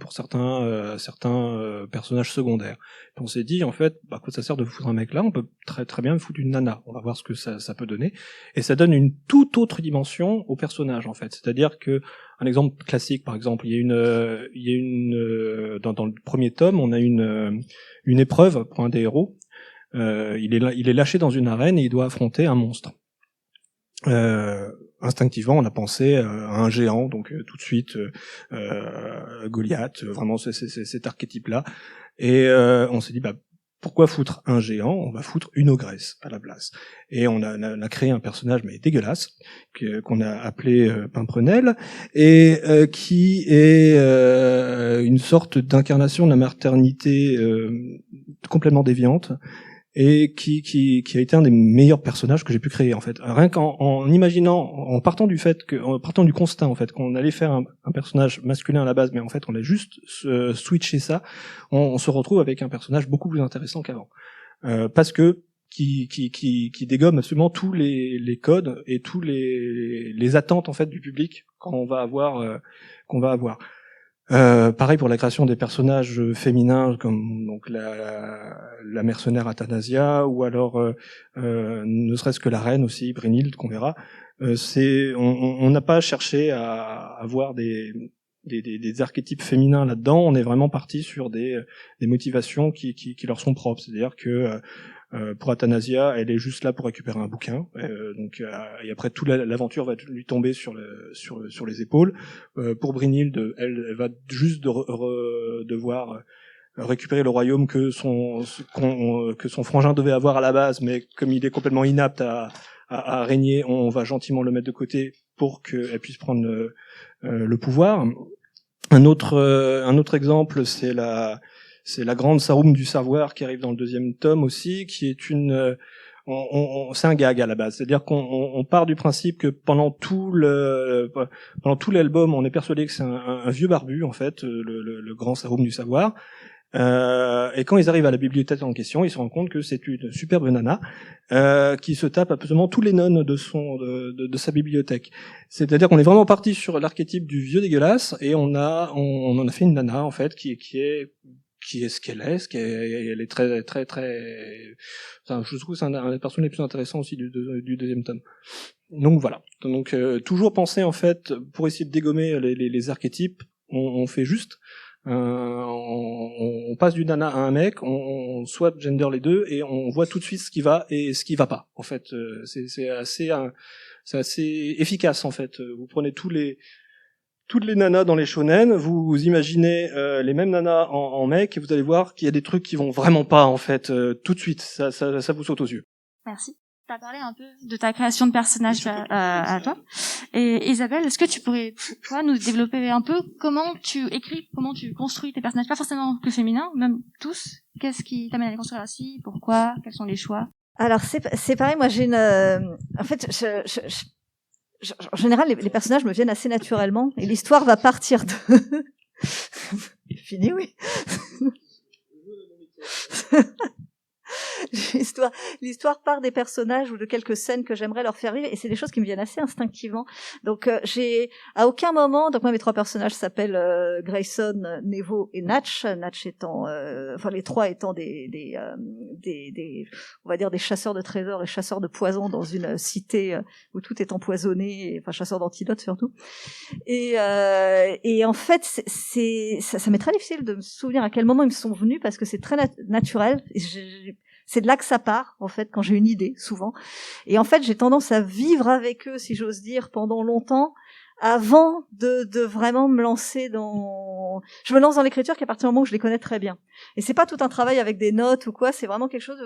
personnages secondaires. Et on s'est dit en fait, quoi ça sert de foutre un mec là, on peut très très bien foutre une nana. On va voir ce que ça peut donner, et ça donne une toute autre dimension au personnage en fait. C'est-à-dire que un exemple classique, par exemple, il y a une dans le premier tome, on a une épreuve pour un des héros. Il est lâché dans une arène et il doit affronter un monstre. Instinctivement, on a pensé à un géant, donc tout de suite Goliath, vraiment cet archétype-là. Et on s'est dit, pourquoi foutre un géant? On va foutre une ogresse à la place. Et on a créé un personnage mais dégueulasse qu'on a appelé Pimprenelle, et qui est une sorte d'incarnation de la maternité complètement déviante, et qui a été un des meilleurs personnages que j'ai pu créer en fait. Rien qu'en imaginant, en partant du constat en fait qu'on allait faire un personnage masculin à la base, mais en fait on a juste switché ça, on se retrouve avec un personnage beaucoup plus intéressant qu'avant, parce que qui dégomme absolument tous les codes et tous les attentes en fait du public qu'on va avoir. Pareil pour la création des personnages féminins comme donc la mercenaire Athanasia, ou alors ne serait-ce que la reine aussi, Brynhilde, qu'on verra. On n'a pas cherché à avoir des archétypes féminins là-dedans, on est vraiment parti sur des motivations qui leur sont propres. C'est-à-dire que pour Athanasia, elle est juste là pour récupérer un bouquin, et après toute l'aventure va lui tomber sur les épaules. Pour Brynhilde, elle va juste devoir récupérer le royaume que son frangin devait avoir à la base, mais comme il est complètement inapte à régner, on va gentiment le mettre de côté pour qu'elle puisse prendre le pouvoir. Un autre exemple, c'est la grande Sarum du savoir qui arrive dans le 2e tome aussi, qui est c'est un gag à la base. C'est-à-dire qu'on part du principe que pendant tout l'album, on est persuadé que c'est un vieux barbu, en fait, le grand Sarum du savoir. Et quand ils arrivent à la bibliothèque en question, ils se rendent compte que c'est une superbe nana qui se tape absolument tous les nonnes de sa bibliothèque. C'est-à-dire qu'on est vraiment parti sur l'archétype du vieux dégueulasse, et on en a fait une nana en fait qui est ce qu'elle est, elle est très très très. Enfin, je trouve que c'est un des personnages les plus intéressants aussi du 2e tome. Donc voilà. Donc toujours penser en fait pour essayer de dégommer les archétypes, on fait juste. On passe du nana à un mec, on swap gender les deux et on voit tout de suite ce qui va et ce qui va pas. En fait, c'est assez efficace en fait. Vous prenez toutes les nanas dans les shonen, vous imaginez les mêmes nanas en mec et vous allez voir qu'il y a des trucs qui vont vraiment pas en fait tout de suite. Ça vous saute aux yeux. Merci. T'as parlé un peu de ta création de personnage à toi. Et Isabelle, est-ce que tu pourrais, toi, nous développer un peu comment tu écris, comment tu construis tes personnages, pas forcément que féminins, même tous. Qu'est-ce qui t'amène à les construire ainsi? Pourquoi? Quels sont les choix? Alors c'est pareil, moi j'ai en fait, en général, les personnages me viennent assez naturellement et l'histoire va partir de. Fini, oui. L'histoire part des personnages ou de quelques scènes que j'aimerais leur faire vivre et c'est des choses qui me viennent assez instinctivement. Donc j'ai à aucun moment, donc moi mes 3 personnages s'appellent Grayson, Nevo et Natch. Natch étant, enfin les 3 étant des on va dire des chasseurs de trésors et chasseurs de poison dans une cité où tout est empoisonné, enfin chasseurs d'antidotes surtout. Et en fait ça m'est très difficile de me souvenir à quel moment ils me sont venus parce que c'est très naturel. C'est de là que ça part, en fait, quand j'ai une idée, souvent. Et en fait, j'ai tendance à vivre avec eux, si j'ose dire, pendant longtemps, avant de vraiment me lancer dans... Je me lance dans l'écriture qu'à partir du moment où je les connais très bien. Et c'est pas tout un travail avec des notes ou quoi, c'est vraiment quelque chose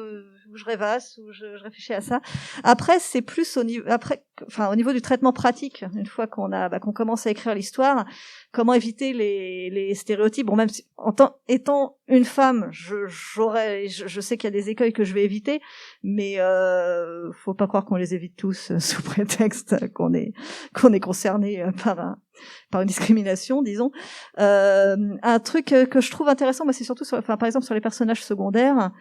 où je rêvasse, où je réfléchis à ça. Après, c'est plus au niveau du traitement pratique, une fois qu'on commence à écrire l'histoire, comment éviter les stéréotypes. Bon, même si, étant une femme, je sais qu'il y a des écueils que je vais éviter, mais faut pas croire qu'on les évite tous sous prétexte qu'on est concerné par une discrimination, disons. Un truc que je trouve intéressant, moi, c'est surtout par exemple sur les personnages secondaires.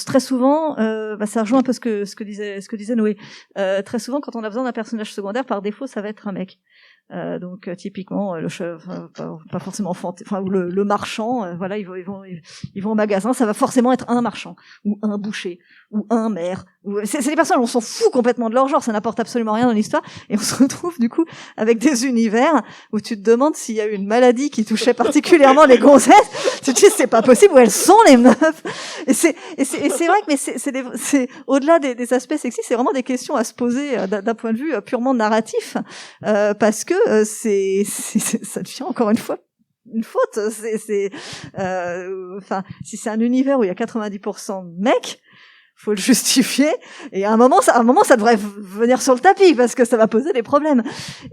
Très souvent, ça rejoint un peu ce que disait Noé. Très souvent, quand on a besoin d'un personnage secondaire, par défaut, ça va être un mec. Donc typiquement pas forcément ou le marchand, voilà, ils vont au magasin, ça va forcément être un marchand ou un boucher ou un maire. C'est des personnes, on s'en fout complètement de leur genre, ça n'apporte absolument rien dans l'histoire et on se retrouve du coup avec des univers où tu te demandes s'il y a eu une maladie qui touchait particulièrement les gonzesses. Tu te dis c'est pas possible, où elles sont les meufs. Et c'est vrai que mais c'est au-delà des aspects sexistes, c'est vraiment des questions à se poser d'un point de vue purement narratif parce que ça devient encore une fois une faute. Si c'est un univers où il y a 90% de mecs, faut le justifier. Et à un moment, ça devrait venir sur le tapis parce que ça va poser des problèmes.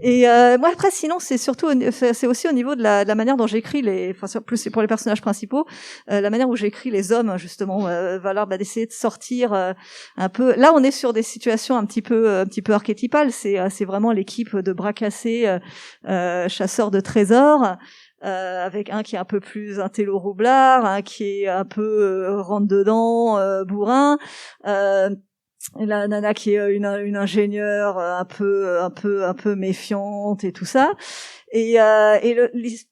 Et moi après, sinon, c'est aussi au niveau de la manière dont j'écris plus c'est pour les personnages principaux, la manière où j'écris les hommes justement, d'essayer de sortir un peu. Là, on est sur des situations un petit peu archétypales. C'est vraiment l'équipe de bras cassés, chasseurs de trésors. Avec un qui est un peu plus intello roublard, un qui est un peu rentre dedans, bourrin, la nana qui est une ingénieure un peu méfiante et tout ça. Et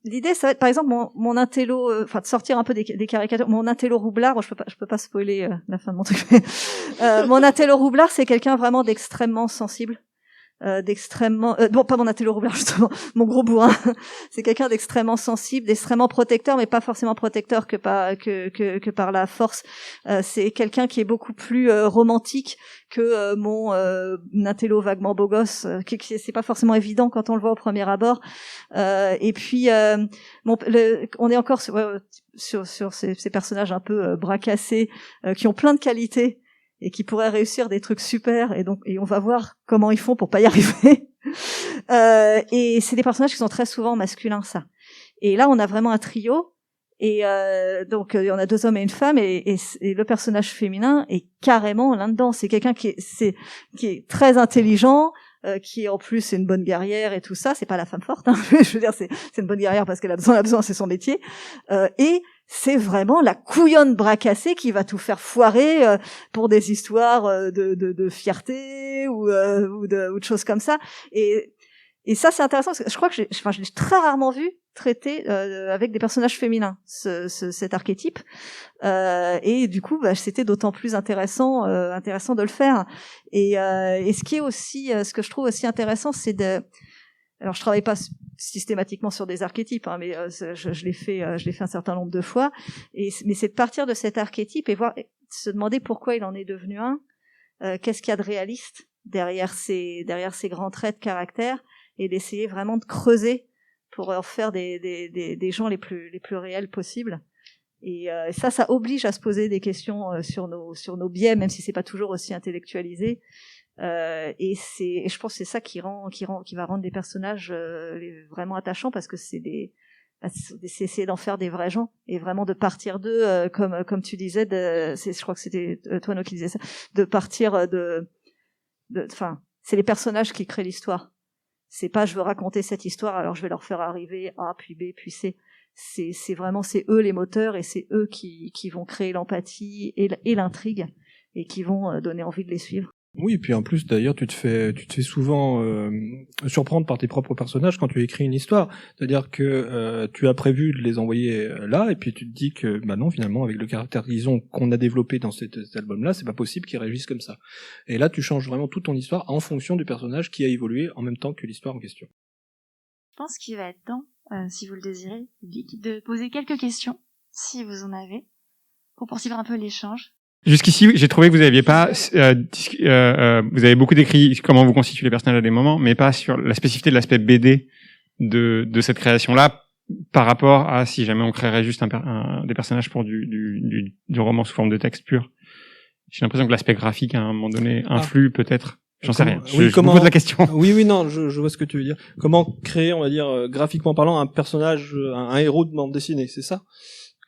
l'idée, ça va être par exemple mon intello, de sortir un peu des caricatures. Mon intello roublard, je peux pas spoiler la fin de mon truc. Mon intello roublard, c'est quelqu'un vraiment d'extrêmement sensible. d'extrêmement bon, pas mon intello roublard justement, mon gros bourrin. C'est quelqu'un d'extrêmement sensible, d'extrêmement protecteur, mais pas forcément protecteur que par la force. C'est quelqu'un qui est beaucoup plus romantique que mon intello vaguement beau gosse, qui c'est pas forcément évident quand on le voit au premier abord. Et puis on est encore sur ces personnages un peu bracassés, qui ont plein de qualités et qui pourraient réussir des trucs super, et on va voir comment ils font pour pas y arriver. Et c'est des personnages qui sont très souvent masculins, ça. Et là, on a vraiment un trio, et donc on a 2 hommes et une femme, et le personnage féminin est carrément là-dedans. C'est quelqu'un qui est très intelligent, qui en plus est une bonne guerrière et tout ça. C'est pas la femme forte, hein. Je veux dire, c'est une bonne guerrière parce qu'elle a besoin, c'est son métier. Et c'est vraiment la couillonne bracassée qui va tout faire foirer pour des histoires de fierté ou de choses comme ça. Et ça, c'est intéressant parce que je crois que je l'ai très rarement vu traité avec des personnages féminins, cet archétype. Et du coup, c'était d'autant plus intéressant de le faire. Et ce qui est aussi, ce que je trouve aussi intéressant, c'est alors je travaille pas systématiquement sur des archétypes, hein, mais je l'ai fait un certain nombre de fois. Mais c'est de partir de cet archétype et se demander pourquoi il en est devenu un. Qu'est-ce qu'il y a de réaliste derrière ces grands traits de caractère, et d'essayer vraiment de creuser pour en faire des gens les plus réels possibles. Et ça oblige à se poser des questions sur nos biais, même si c'est pas toujours aussi intellectualisé. Et je pense que c'est ça qui va rendre des personnages vraiment attachants, parce que c'est essayer d'en faire des vrais gens et vraiment de partir d'eux, comme tu disais, je crois que c'était Toineau qui disait ça, de partir enfin, c'est les personnages qui créent l'histoire. C'est pas je veux raconter cette histoire, alors je vais leur faire arriver A puis B puis C. C'est vraiment, c'est eux les moteurs, et c'est eux qui vont créer l'empathie et l'intrigue, et qui vont donner envie de les suivre. Oui, et puis en plus d'ailleurs tu te fais souvent surprendre par tes propres personnages quand tu écris une histoire. C'est-à-dire que tu as prévu de les envoyer là, et puis tu te dis que non, finalement, avec le caractère qu'ils qu'on a développé dans cet album-là, c'est pas possible qu'ils réagissent comme ça. Et là tu changes vraiment toute ton histoire en fonction du personnage qui a évolué en même temps que l'histoire en question. Je pense qu'il va être temps, si vous le désirez, de poser quelques questions, si vous en avez, pour poursuivre un peu l'échange. Jusqu'ici, j'ai trouvé que vous aviez pas, vous avez beaucoup décrit comment vous constituez les personnages à des moments, mais pas sur la spécificité de l'aspect BD de cette création-là, par rapport à si jamais on créerait juste des personnages pour du roman sous forme de texte pur. J'ai l'impression que l'aspect graphique, à un moment donné, influe peut-être. J'en sais rien. Je vous pose la question. Oui, non, je vois ce que tu veux dire. Comment créer, on va dire, graphiquement parlant, un personnage, un héros de bande dessinée, c'est ça?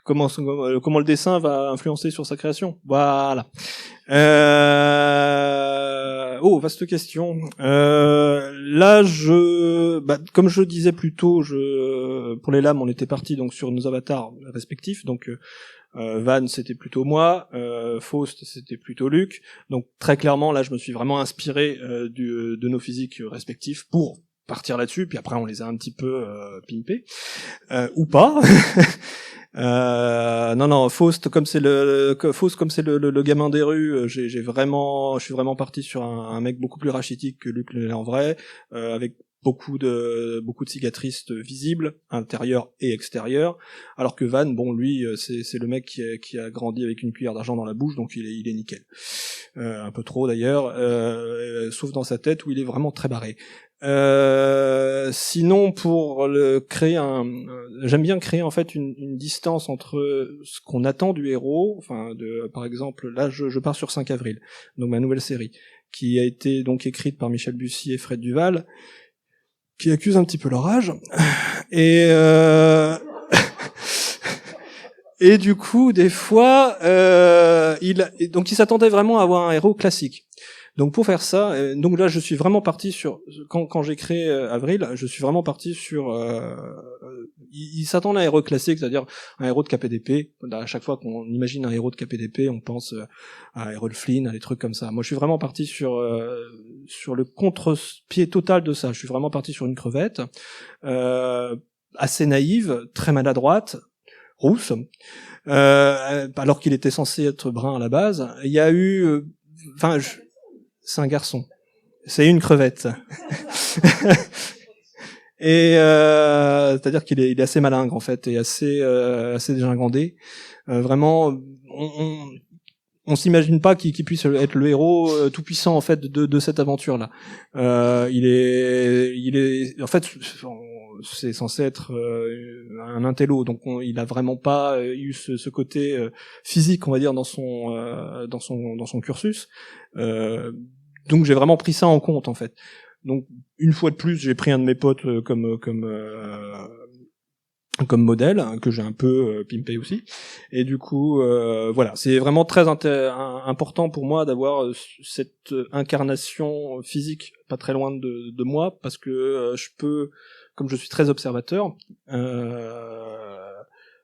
Comment le dessin va influencer sur sa création. Voilà. Vaste question. Là, comme je disais plus tôt, pour les lames, on était parti donc sur nos avatars respectifs. Donc Van, c'était plutôt moi. Faust, c'était plutôt Luc. Donc très clairement, là, je me suis vraiment inspiré de nos physiques respectifs pour partir là-dessus. Puis après, on les a un petit peu pimpés ou pas. Non, Faust comme c'est le gamin des rues, je suis vraiment parti sur un mec beaucoup plus rachitique que Luc l'est en vrai, avec beaucoup de cicatrices visibles, intérieures et extérieures, alors que Van, lui, c'est le mec qui a grandi avec une cuillère d'argent dans la bouche, donc il est nickel. Un peu trop d'ailleurs, sauf dans sa tête où il est vraiment très barré. Sinon, pour créer j'aime bien créer en fait une distance entre ce qu'on attend du héros, par exemple, là je pars sur 5 avril, donc ma nouvelle série, qui a été donc écrite par Michel Bussy et Fred Duval, qui accuse un petit peu leur âge, et du coup, des fois, il s'attendait vraiment à avoir un héros classique. Donc pour faire ça, donc là je suis vraiment parti sur quand j'ai créé Avril, je suis vraiment parti sur il s'attend à un héros classique, c'est-à-dire un héros de KPDP. À chaque fois qu'on imagine un héros de KPDP, on pense à Errol Flynn, à des trucs comme ça. Moi je suis vraiment parti sur le contre-pied total de ça. Je suis vraiment parti sur une crevette assez naïve, très maladroite, rousse, alors qu'il était censé être brun à la base. Il y a eu c'est un garçon. C'est une crevette. Et c'est-à-dire qu'il est assez malingre en fait, et assez dégingandé. Vraiment, on s'imagine pas qu'il puisse être le héros tout puissant en fait de cette aventure là. Il est en fait, c'est censé être un intello, donc il a vraiment pas eu ce côté physique, on va dire, dans son cursus. Donc j'ai vraiment pris ça en compte en fait. Donc une fois de plus, j'ai pris un de mes potes comme modèle, hein, que j'ai un peu pimpé aussi. Et du coup, voilà, c'est vraiment très important pour moi d'avoir cette incarnation physique pas très loin de moi, parce que je peux, comme je suis très observateur,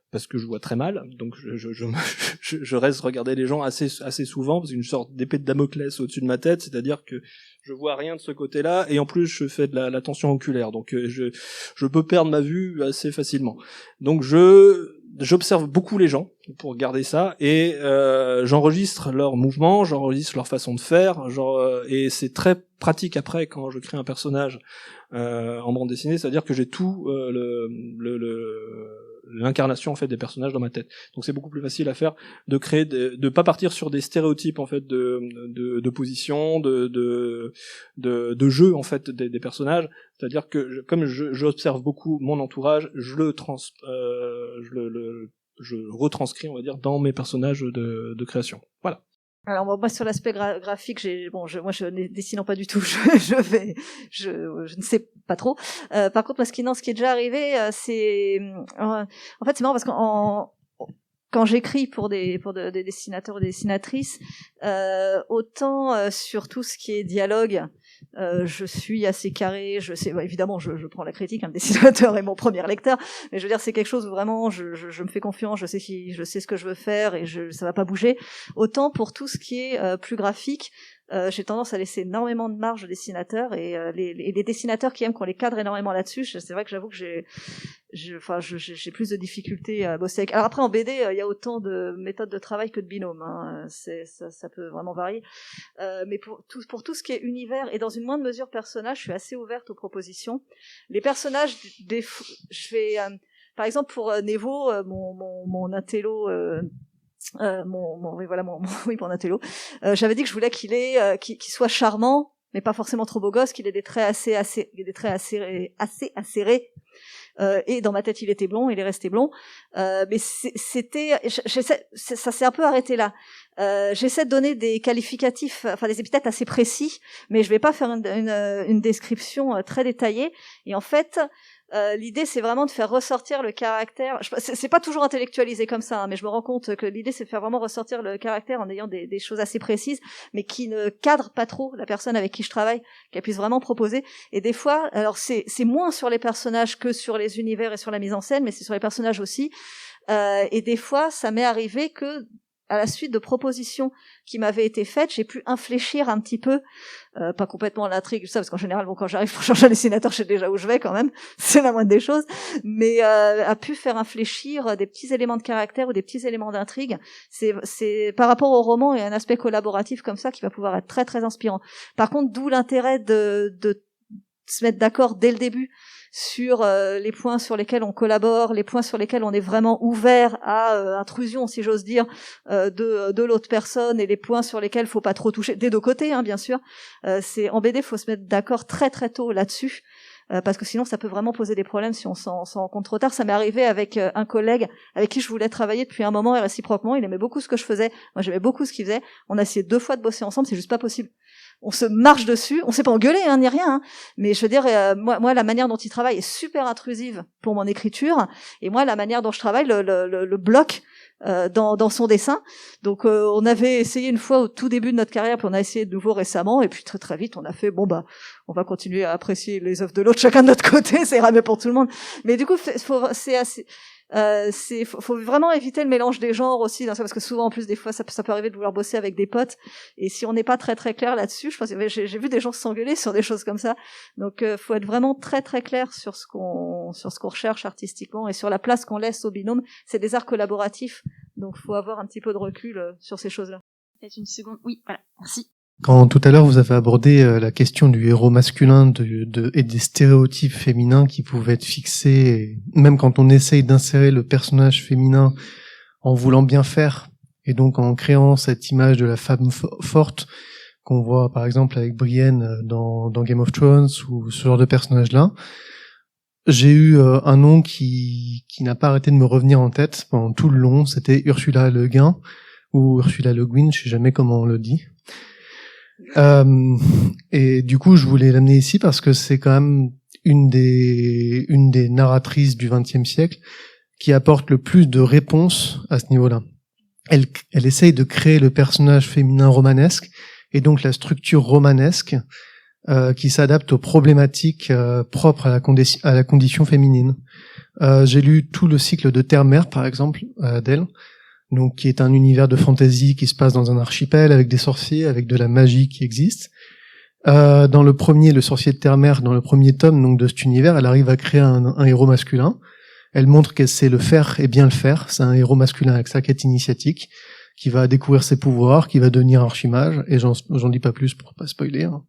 parce que je vois très mal, donc je reste regarder les gens assez souvent, parce qu'une sorte d'épée de Damoclès au-dessus de ma tête, c'est-à-dire que je vois rien de ce côté-là, et en plus je fais de la tension oculaire, donc je peux perdre ma vue assez facilement. Donc j'observe beaucoup les gens pour garder ça, et j'enregistre leurs mouvements, j'enregistre leur façon de faire, et c'est très pratique après quand je crée un personnage en bande dessinée, c'est-à-dire que j'ai tout l'incarnation en fait des personnages dans ma tête. Donc c'est beaucoup plus facile à faire, de créer, de pas partir sur des stéréotypes en fait de position, de jeu en fait des personnages. C'est-à-dire que comme j'observe beaucoup mon entourage, je retranscris, on va dire, dans mes personnages de création. Voilà. Alors moi sur l'aspect graphique, moi je ne dessinant pas du tout, je ne sais pas trop. Par contre, ce qui est déjà arrivé, c'est en fait c'est marrant parce quand j'écris pour des dessinateurs ou des dessinatrices, autant sur tout ce qui est dialogue, je suis assez carré, je sais, évidemment je prends la critique, le dessinateur est mon premier lecteur, mais je veux dire c'est quelque chose où vraiment je me fais confiance, je sais ce que je veux faire et ça va pas bouger. Autant pour tout ce qui est plus graphique, j'ai tendance à laisser énormément de marge aux dessinateurs, et les dessinateurs qui aiment qu'on les cadre énormément là-dessus, c'est vrai que j'avoue que j'ai plus de difficultés à bosser avec. Alors après en BD, il y a autant de méthodes de travail que de binômes, hein. Ça peut vraiment varier. Mais pour tout ce qui est univers et dans une moindre mesure personnage, je suis assez ouverte aux propositions. Les personnages, je vais par exemple pour Nevo, mon intello. Mon intello. J'avais dit que je voulais qu'il soit charmant, mais pas forcément trop beau gosse, qu'il ait des traits assez acérés. Et dans ma tête, il était blond, il est resté blond. Mais ça s'est un peu arrêté là. J'essaie de donner des qualificatifs, enfin des épithètes assez précis, mais je vais pas faire une description très détaillée. Et en fait, l'idée c'est vraiment de faire ressortir le caractère. C'est pas toujours intellectualisé comme ça, hein, mais je me rends compte que l'idée c'est de faire vraiment ressortir le caractère en ayant des choses assez précises, mais qui ne cadrent pas trop la personne avec qui je travaille, qu'elle puisse vraiment proposer. Et des fois, alors c'est moins sur les personnages que sur les univers et sur la mise en scène, mais c'est sur les personnages aussi. Et des fois, ça m'est arrivé que à la suite de propositions qui m'avaient été faites, j'ai pu infléchir un petit peu, pas complètement l'intrigue, ça, parce qu'en général, quand j'arrive pour changer un dessinateur, je sais déjà où je vais quand même, c'est la moindre des choses, mais a pu faire infléchir des petits éléments de caractère ou des petits éléments d'intrigue. C'est par rapport au roman et un aspect collaboratif comme ça qui va pouvoir être très très inspirant. Par contre, d'où l'intérêt de se mettre d'accord dès le début sur les points sur lesquels on collabore, les points sur lesquels on est vraiment ouvert à intrusion, si j'ose dire, de l'autre personne, et les points sur lesquels faut pas trop toucher, des deux côtés, hein, bien sûr. C'est en BD, faut se mettre d'accord très très tôt là-dessus. Parce que sinon ça peut vraiment poser des problèmes si on s'en rend compte trop tard. Ça m'est arrivé avec un collègue avec qui je voulais travailler depuis un moment, et réciproquement, il aimait beaucoup ce que je faisais, moi j'aimais beaucoup ce qu'il faisait. On a essayé 2 fois de bosser ensemble, c'est juste pas possible. On se marche dessus, on s'est pas engueulé, hein, ni rien, hein. Mais je veux dire, moi la manière dont il travaille est super intrusive pour mon écriture, et moi la manière dont je travaille le bloque dans son dessin. Donc on avait essayé une fois au tout début de notre carrière, puis on a essayé de nouveau récemment, et puis très très vite on a fait on va continuer à apprécier les œuvres de l'autre chacun de notre côté, ça ira mieux pour tout le monde. Mais du coup faut vraiment éviter le mélange des genres aussi, parce que souvent en plus des fois ça peut arriver de vouloir bosser avec des potes, et si on n'est pas très très clair là-dessus, je pense j'ai vu des gens s'engueuler sur des choses comme ça. Donc faut être vraiment très très clair sur ce qu'on recherche artistiquement et sur la place qu'on laisse au binôme. C'est des arts collaboratifs, donc faut avoir un petit peu de recul sur ces choses-là. Peut-être une seconde. Oui, voilà, merci. Quand tout à l'heure vous avez abordé la question du héros masculin et des stéréotypes féminins qui pouvaient être fixés, même quand on essaye d'insérer le personnage féminin en voulant bien faire, et donc en créant cette image de la femme forte qu'on voit par exemple avec Brienne dans Game of Thrones ou ce genre de personnage-là, j'ai eu un nom qui n'a pas arrêté de me revenir en tête pendant tout le long, c'était Ursula Le Guin, ou Ursula Le Guin, je sais jamais comment on le dit. Et du coup, je voulais l'amener ici parce que c'est quand même une des narratrices du XXe siècle qui apporte le plus de réponses à ce niveau-là. Elle essaye de créer le personnage féminin romanesque et donc la structure romanesque qui s'adapte aux problématiques propres à la condition féminine. J'ai lu tout le cycle de Terre-Mère, par exemple, d'elle, donc qui est un univers de fantasy qui se passe dans un archipel avec des sorciers, avec de la magie qui existe. Dans le premier, le sorcier de Terre-Mère, dans le premier tome donc de cet univers, elle arrive à créer un héros masculin. Elle montre qu'elle sait le faire et bien le faire. C'est un héros masculin avec sa quête initiatique, qui va découvrir ses pouvoirs, qui va devenir archimage, et j'en dis pas plus pour pas spoiler. Hein.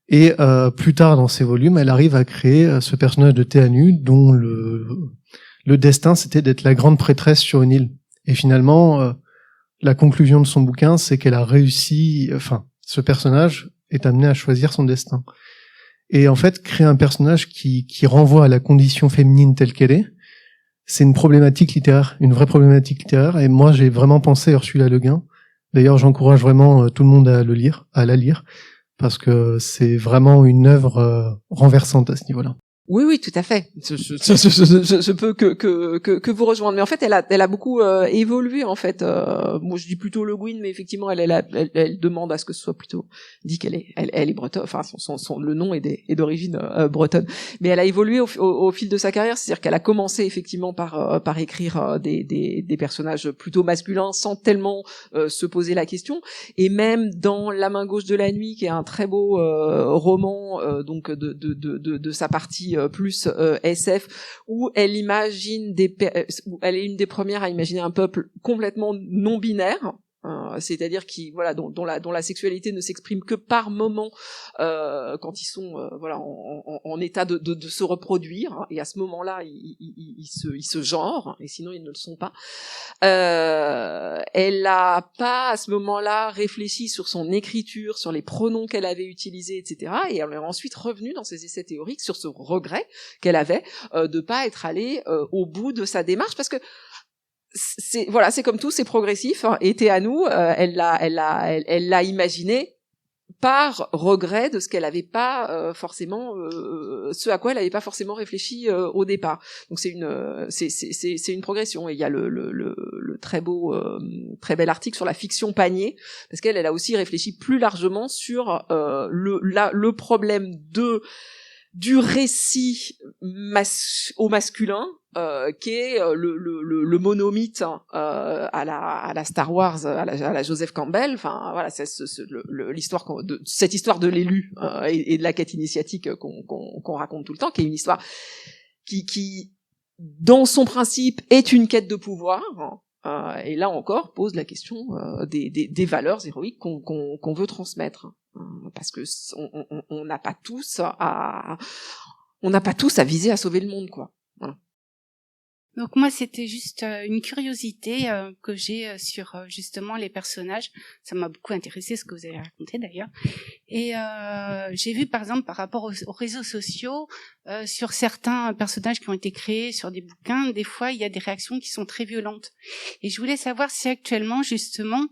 Et plus tard dans ces volumes, elle arrive à créer ce personnage de Théanu, dont le destin c'était d'être la grande prêtresse sur une île. Et finalement, la conclusion de son bouquin, c'est qu'elle a réussi, ce personnage est amené à choisir son destin. Et en fait, créer un personnage qui renvoie à la condition féminine telle qu'elle est, c'est une problématique littéraire, une vraie problématique littéraire. Et moi, j'ai vraiment pensé à Ursula Le Guin. D'ailleurs, j'encourage vraiment tout le monde à la lire, parce que c'est vraiment une œuvre renversante à ce niveau-là. Oui, tout à fait. Je peux que vous rejoindre. Mais en fait, elle a beaucoup évolué en fait. Moi, je dis plutôt Le Guin, mais effectivement, elle demande à ce que ce soit plutôt dit qu'elle est bretonne. Enfin, le nom est d'origine bretonne. Mais elle a évolué au fil de sa carrière. C'est-à-dire qu'elle a commencé effectivement par écrire des personnages plutôt masculins, sans tellement se poser la question. Et même dans La main gauche de la nuit, qui est un très beau roman, donc de sa partie plus SF, où elle imagine où elle est une des premières à imaginer un peuple complètement non binaire, c'est-à-dire dont la sexualité ne s'exprime que par moment quand ils sont en état de se reproduire, hein, et à ce moment-là ils se genrent, et sinon ils ne le sont pas. Elle a pas à ce moment-là réfléchi sur son écriture, sur les pronoms qu'elle avait utilisés, etc. Et elle est ensuite revenue dans ses essais théoriques sur ce regret qu'elle avait de pas être allée au bout de sa démarche, parce que c'est comme tout, c'est progressif, hein, et Théanu, elle l'a imaginé par regret de ce qu'elle avait pas forcément ce à quoi elle n'avait pas forcément réfléchi au départ. Donc c'est une progression. Et il y a le très bel article sur la fiction panier, parce qu'elle a aussi réfléchi plus largement sur le problème du récit au masculin, qui est le monomythe à la Star Wars, à la Joseph Campbell. Enfin voilà, c'est l'histoire cette histoire de l'élu et de la quête initiatique qu'on raconte tout le temps, qui est une histoire qui dans son principe est une quête de pouvoir. Et là encore pose la question des valeurs héroïques qu'on veut transmettre, parce que on n'a pas tous à viser à sauver le monde, quoi. Voilà. Donc moi, c'était juste une curiosité que j'ai sur justement les personnages. Ça m'a beaucoup intéressé ce que vous avez raconté d'ailleurs. Et j'ai vu par exemple par rapport aux réseaux sociaux, sur certains personnages qui ont été créés sur des bouquins, des fois il y a des réactions qui sont très violentes. Et je voulais savoir si actuellement justement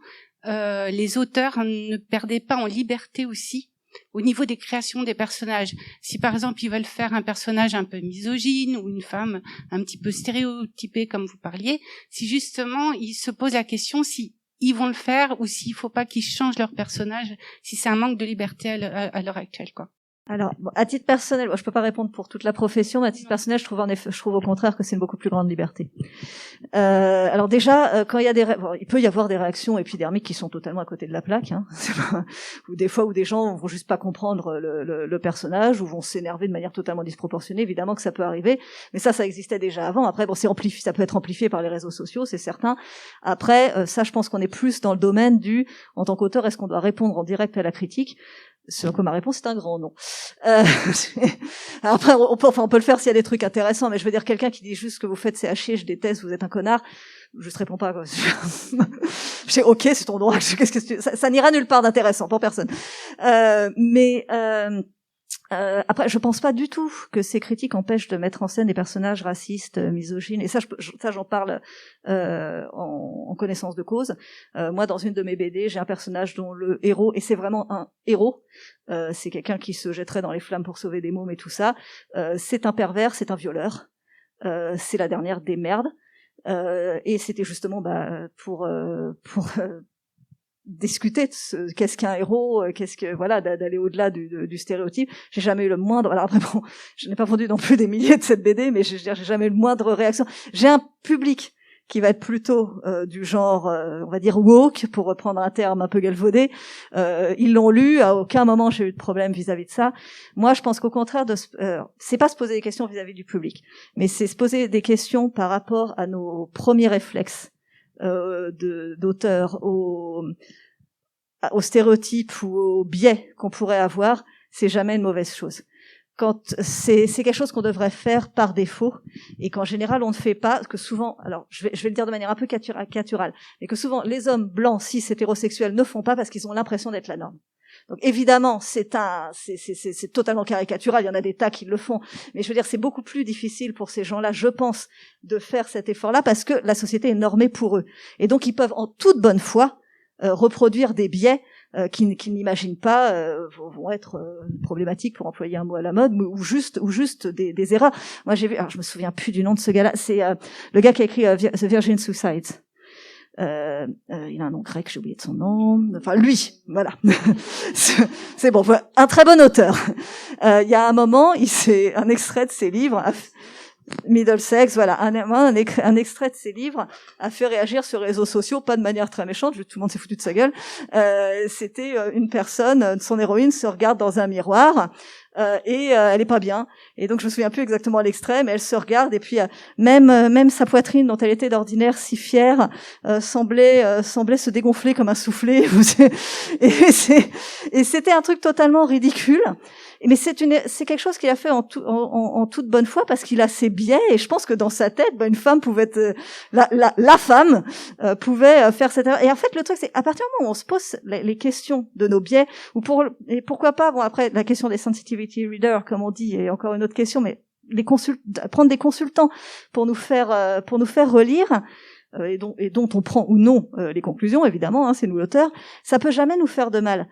les auteurs ne perdaient pas en liberté aussi au niveau des créations des personnages. Si par exemple ils veulent faire un personnage un peu misogyne ou une femme un petit peu stéréotypée comme vous parliez, si justement ils se posent la question si ils vont le faire ou s'il faut pas qu'ils changent leur personnage, si c'est un manque de liberté à l'heure actuelle, quoi. Alors, bon, à titre personnel, moi, je peux pas répondre pour toute la profession, mais à titre personnel, je trouve au contraire que c'est une beaucoup plus grande liberté. Alors déjà, quand il y a il peut y avoir des réactions épidermiques qui sont totalement à côté de la plaque, hein. Ou des fois où des gens vont juste pas comprendre le personnage, ou vont s'énerver de manière totalement disproportionnée. Évidemment que ça peut arriver, mais ça existait déjà avant. Après, bon, ça peut être amplifié par les réseaux sociaux, c'est certain. Après, ça, je pense qu'on est plus dans le domaine en tant qu'auteur, est-ce qu'on doit répondre en direct à la critique? Selon que ma réponse est un grand non. Après, on peut le faire s'il y a des trucs intéressants, mais je veux dire, quelqu'un qui dit juste que vous faites c'est à chier, je déteste, vous êtes un connard, je ne réponds pas, quoi. Je dis, ok, c'est ton droit, ça n'ira nulle part d'intéressant pour personne. Après, je pense pas du tout que ces critiques empêchent de mettre en scène des personnages racistes, misogynes, et ça j'en parle en connaissance de cause. Moi, dans une de mes BD, j'ai un personnage dont le héros, et c'est vraiment un héros, c'est quelqu'un qui se jetterait dans les flammes pour sauver des mômes et tout ça, c'est un pervers, c'est un violeur, c'est la dernière des merdes, et c'était justement pour discuter de qu'est-ce qu'un héros, d'aller au-delà du stéréotype. J'ai jamais eu le moindre, alors après bon, je n'ai pas vendu non plus des milliers de cette BD, mais j'ai jamais eu le moindre réaction. J'ai un public qui va être plutôt du genre, on va dire woke, pour reprendre un terme un peu galvaudé. Ils l'ont lu, à aucun moment j'ai eu de problème vis-à-vis de ça. Moi, je pense qu'au contraire, c'est pas se poser des questions vis-à-vis du public, mais c'est se poser des questions par rapport à nos premiers réflexes d'auteurs, aux stéréotypes ou aux biais qu'on pourrait avoir. C'est jamais une mauvaise chose. Quand c'est quelque chose qu'on devrait faire par défaut, et qu'en général on ne fait pas, que souvent, alors je vais le dire de manière un peu caricaturale, mais que souvent les hommes blancs cis hétérosexuels ne font pas parce qu'ils ont l'impression d'être la norme. Donc évidemment, c'est totalement caricatural, il y en a des tas qui le font, mais je veux dire, c'est beaucoup plus difficile pour ces gens-là, je pense, de faire cet effort-là parce que la société est normée pour eux. Et donc ils peuvent en toute bonne foi reproduire des biais qu'ils n'imaginent pas vont être problématiques, pour employer un mot à la mode, ou juste des erreurs. Moi j'ai vu, alors je me souviens plus du nom de ce gars-là, c'est le gars qui a écrit The Virgin Suicides. Il a un nom grec, j'ai oublié de son nom. Enfin, lui, voilà. C'est bon, un très bon auteur. Il y a un moment, c'est un extrait de ses livres, Middlesex, voilà, un extrait de ses livres a fait réagir sur les réseaux sociaux, pas de manière très méchante, tout le monde s'est foutu de sa gueule. C'était une personne, son héroïne se regarde dans un miroir, et elle est pas bien. Et donc je me souviens plus exactement l'extrait, mais elle se regarde et puis même sa poitrine, dont elle était d'ordinaire si fière, semblait se dégonfler comme un soufflet. Et c'était un truc totalement ridicule. Mais c'est quelque chose qu'il a fait en toute bonne foi parce qu'il a ses biais, et je pense que dans sa tête, une femme pouvait être la femme pouvait faire cette erreur. Et en fait, le truc, c'est à partir du moment où on se pose les questions de nos biais, et pourquoi pas, bon, après la question des sensitivity readers, comme on dit, et encore une autre question, mais prendre des consultants pour nous faire relire. Et dont on prend ou non les conclusions, évidemment, hein, c'est nous l'auteur, ça peut jamais nous faire de mal.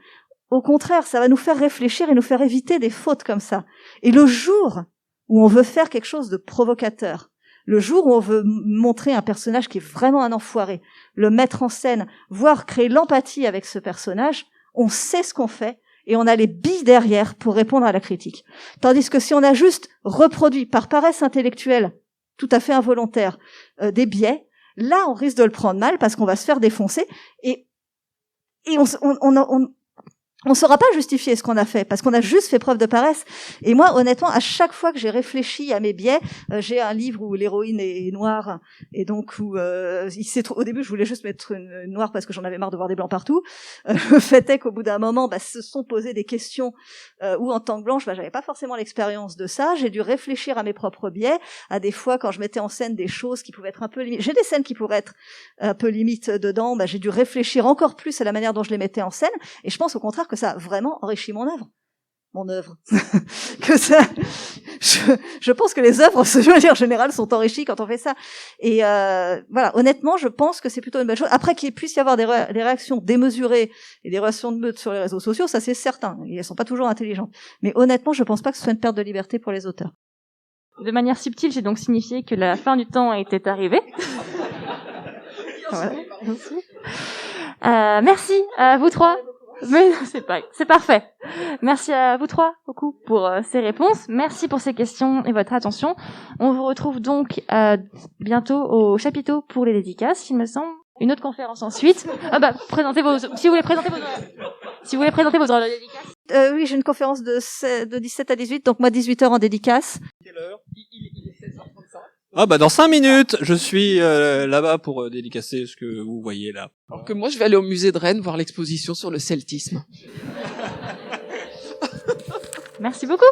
Au contraire, ça va nous faire réfléchir et nous faire éviter des fautes comme ça. Et le jour où on veut faire quelque chose de provocateur, le jour où on veut montrer un personnage qui est vraiment un enfoiré, le mettre en scène, voire créer l'empathie avec ce personnage, on sait ce qu'on fait et on a les billes derrière pour répondre à la critique. Tandis que si on a juste reproduit par paresse intellectuelle, tout à fait involontaire, des biais, là on risque de le prendre mal parce qu'on va se faire défoncer et on saura pas justifier ce qu'on a fait parce qu'on a juste fait preuve de paresse. Et moi, honnêtement, à chaque fois que j'ai réfléchi à mes biais, j'ai un livre où l'héroïne est noire et donc où au début je voulais juste mettre une noire parce que j'en avais marre de voir des blancs partout. Le fait est qu'au bout d'un moment, se sont posées des questions où en tant que blanche, j'avais pas forcément l'expérience de ça. J'ai dû réfléchir à mes propres biais. À des fois, quand je mettais en scène des choses qui pouvaient être un peu limites, j'ai des scènes qui pourraient être un peu limites dedans. J'ai dû réfléchir encore plus à la manière dont je les mettais en scène. Et je pense au contraire que ça a vraiment enrichi mon œuvre. Que ça, je pense que les œuvres, je veux dire, en général, sont enrichies quand on fait ça. Et voilà, honnêtement, je pense que c'est plutôt une bonne chose. Après qu'il puisse y avoir des réactions démesurées et des réactions de meute sur les réseaux sociaux, ça c'est certain. Et elles sont pas toujours intelligentes. Mais honnêtement, je pense pas que ce soit une perte de liberté pour les auteurs. De manière subtile, j'ai donc signifié que la fin du temps était arrivée. Voilà. Merci à vous trois. Mais c'est parfait. Merci à vous trois beaucoup pour ces réponses. Merci pour ces questions et votre attention. On vous retrouve donc bientôt au chapiteau pour les dédicaces, il me semble. Une autre conférence ensuite. Si vous voulez présenter vos heures de dédicace. Oui, j'ai une conférence de 17 à 18, donc moi 18h en dédicace. Quelle heure? Il est 16h35. Ah bah dans 5 minutes, je suis là-bas pour dédicacer ce que vous voyez là. Alors que moi, je vais aller au musée de Rennes voir l'exposition sur le celtisme. Merci beaucoup.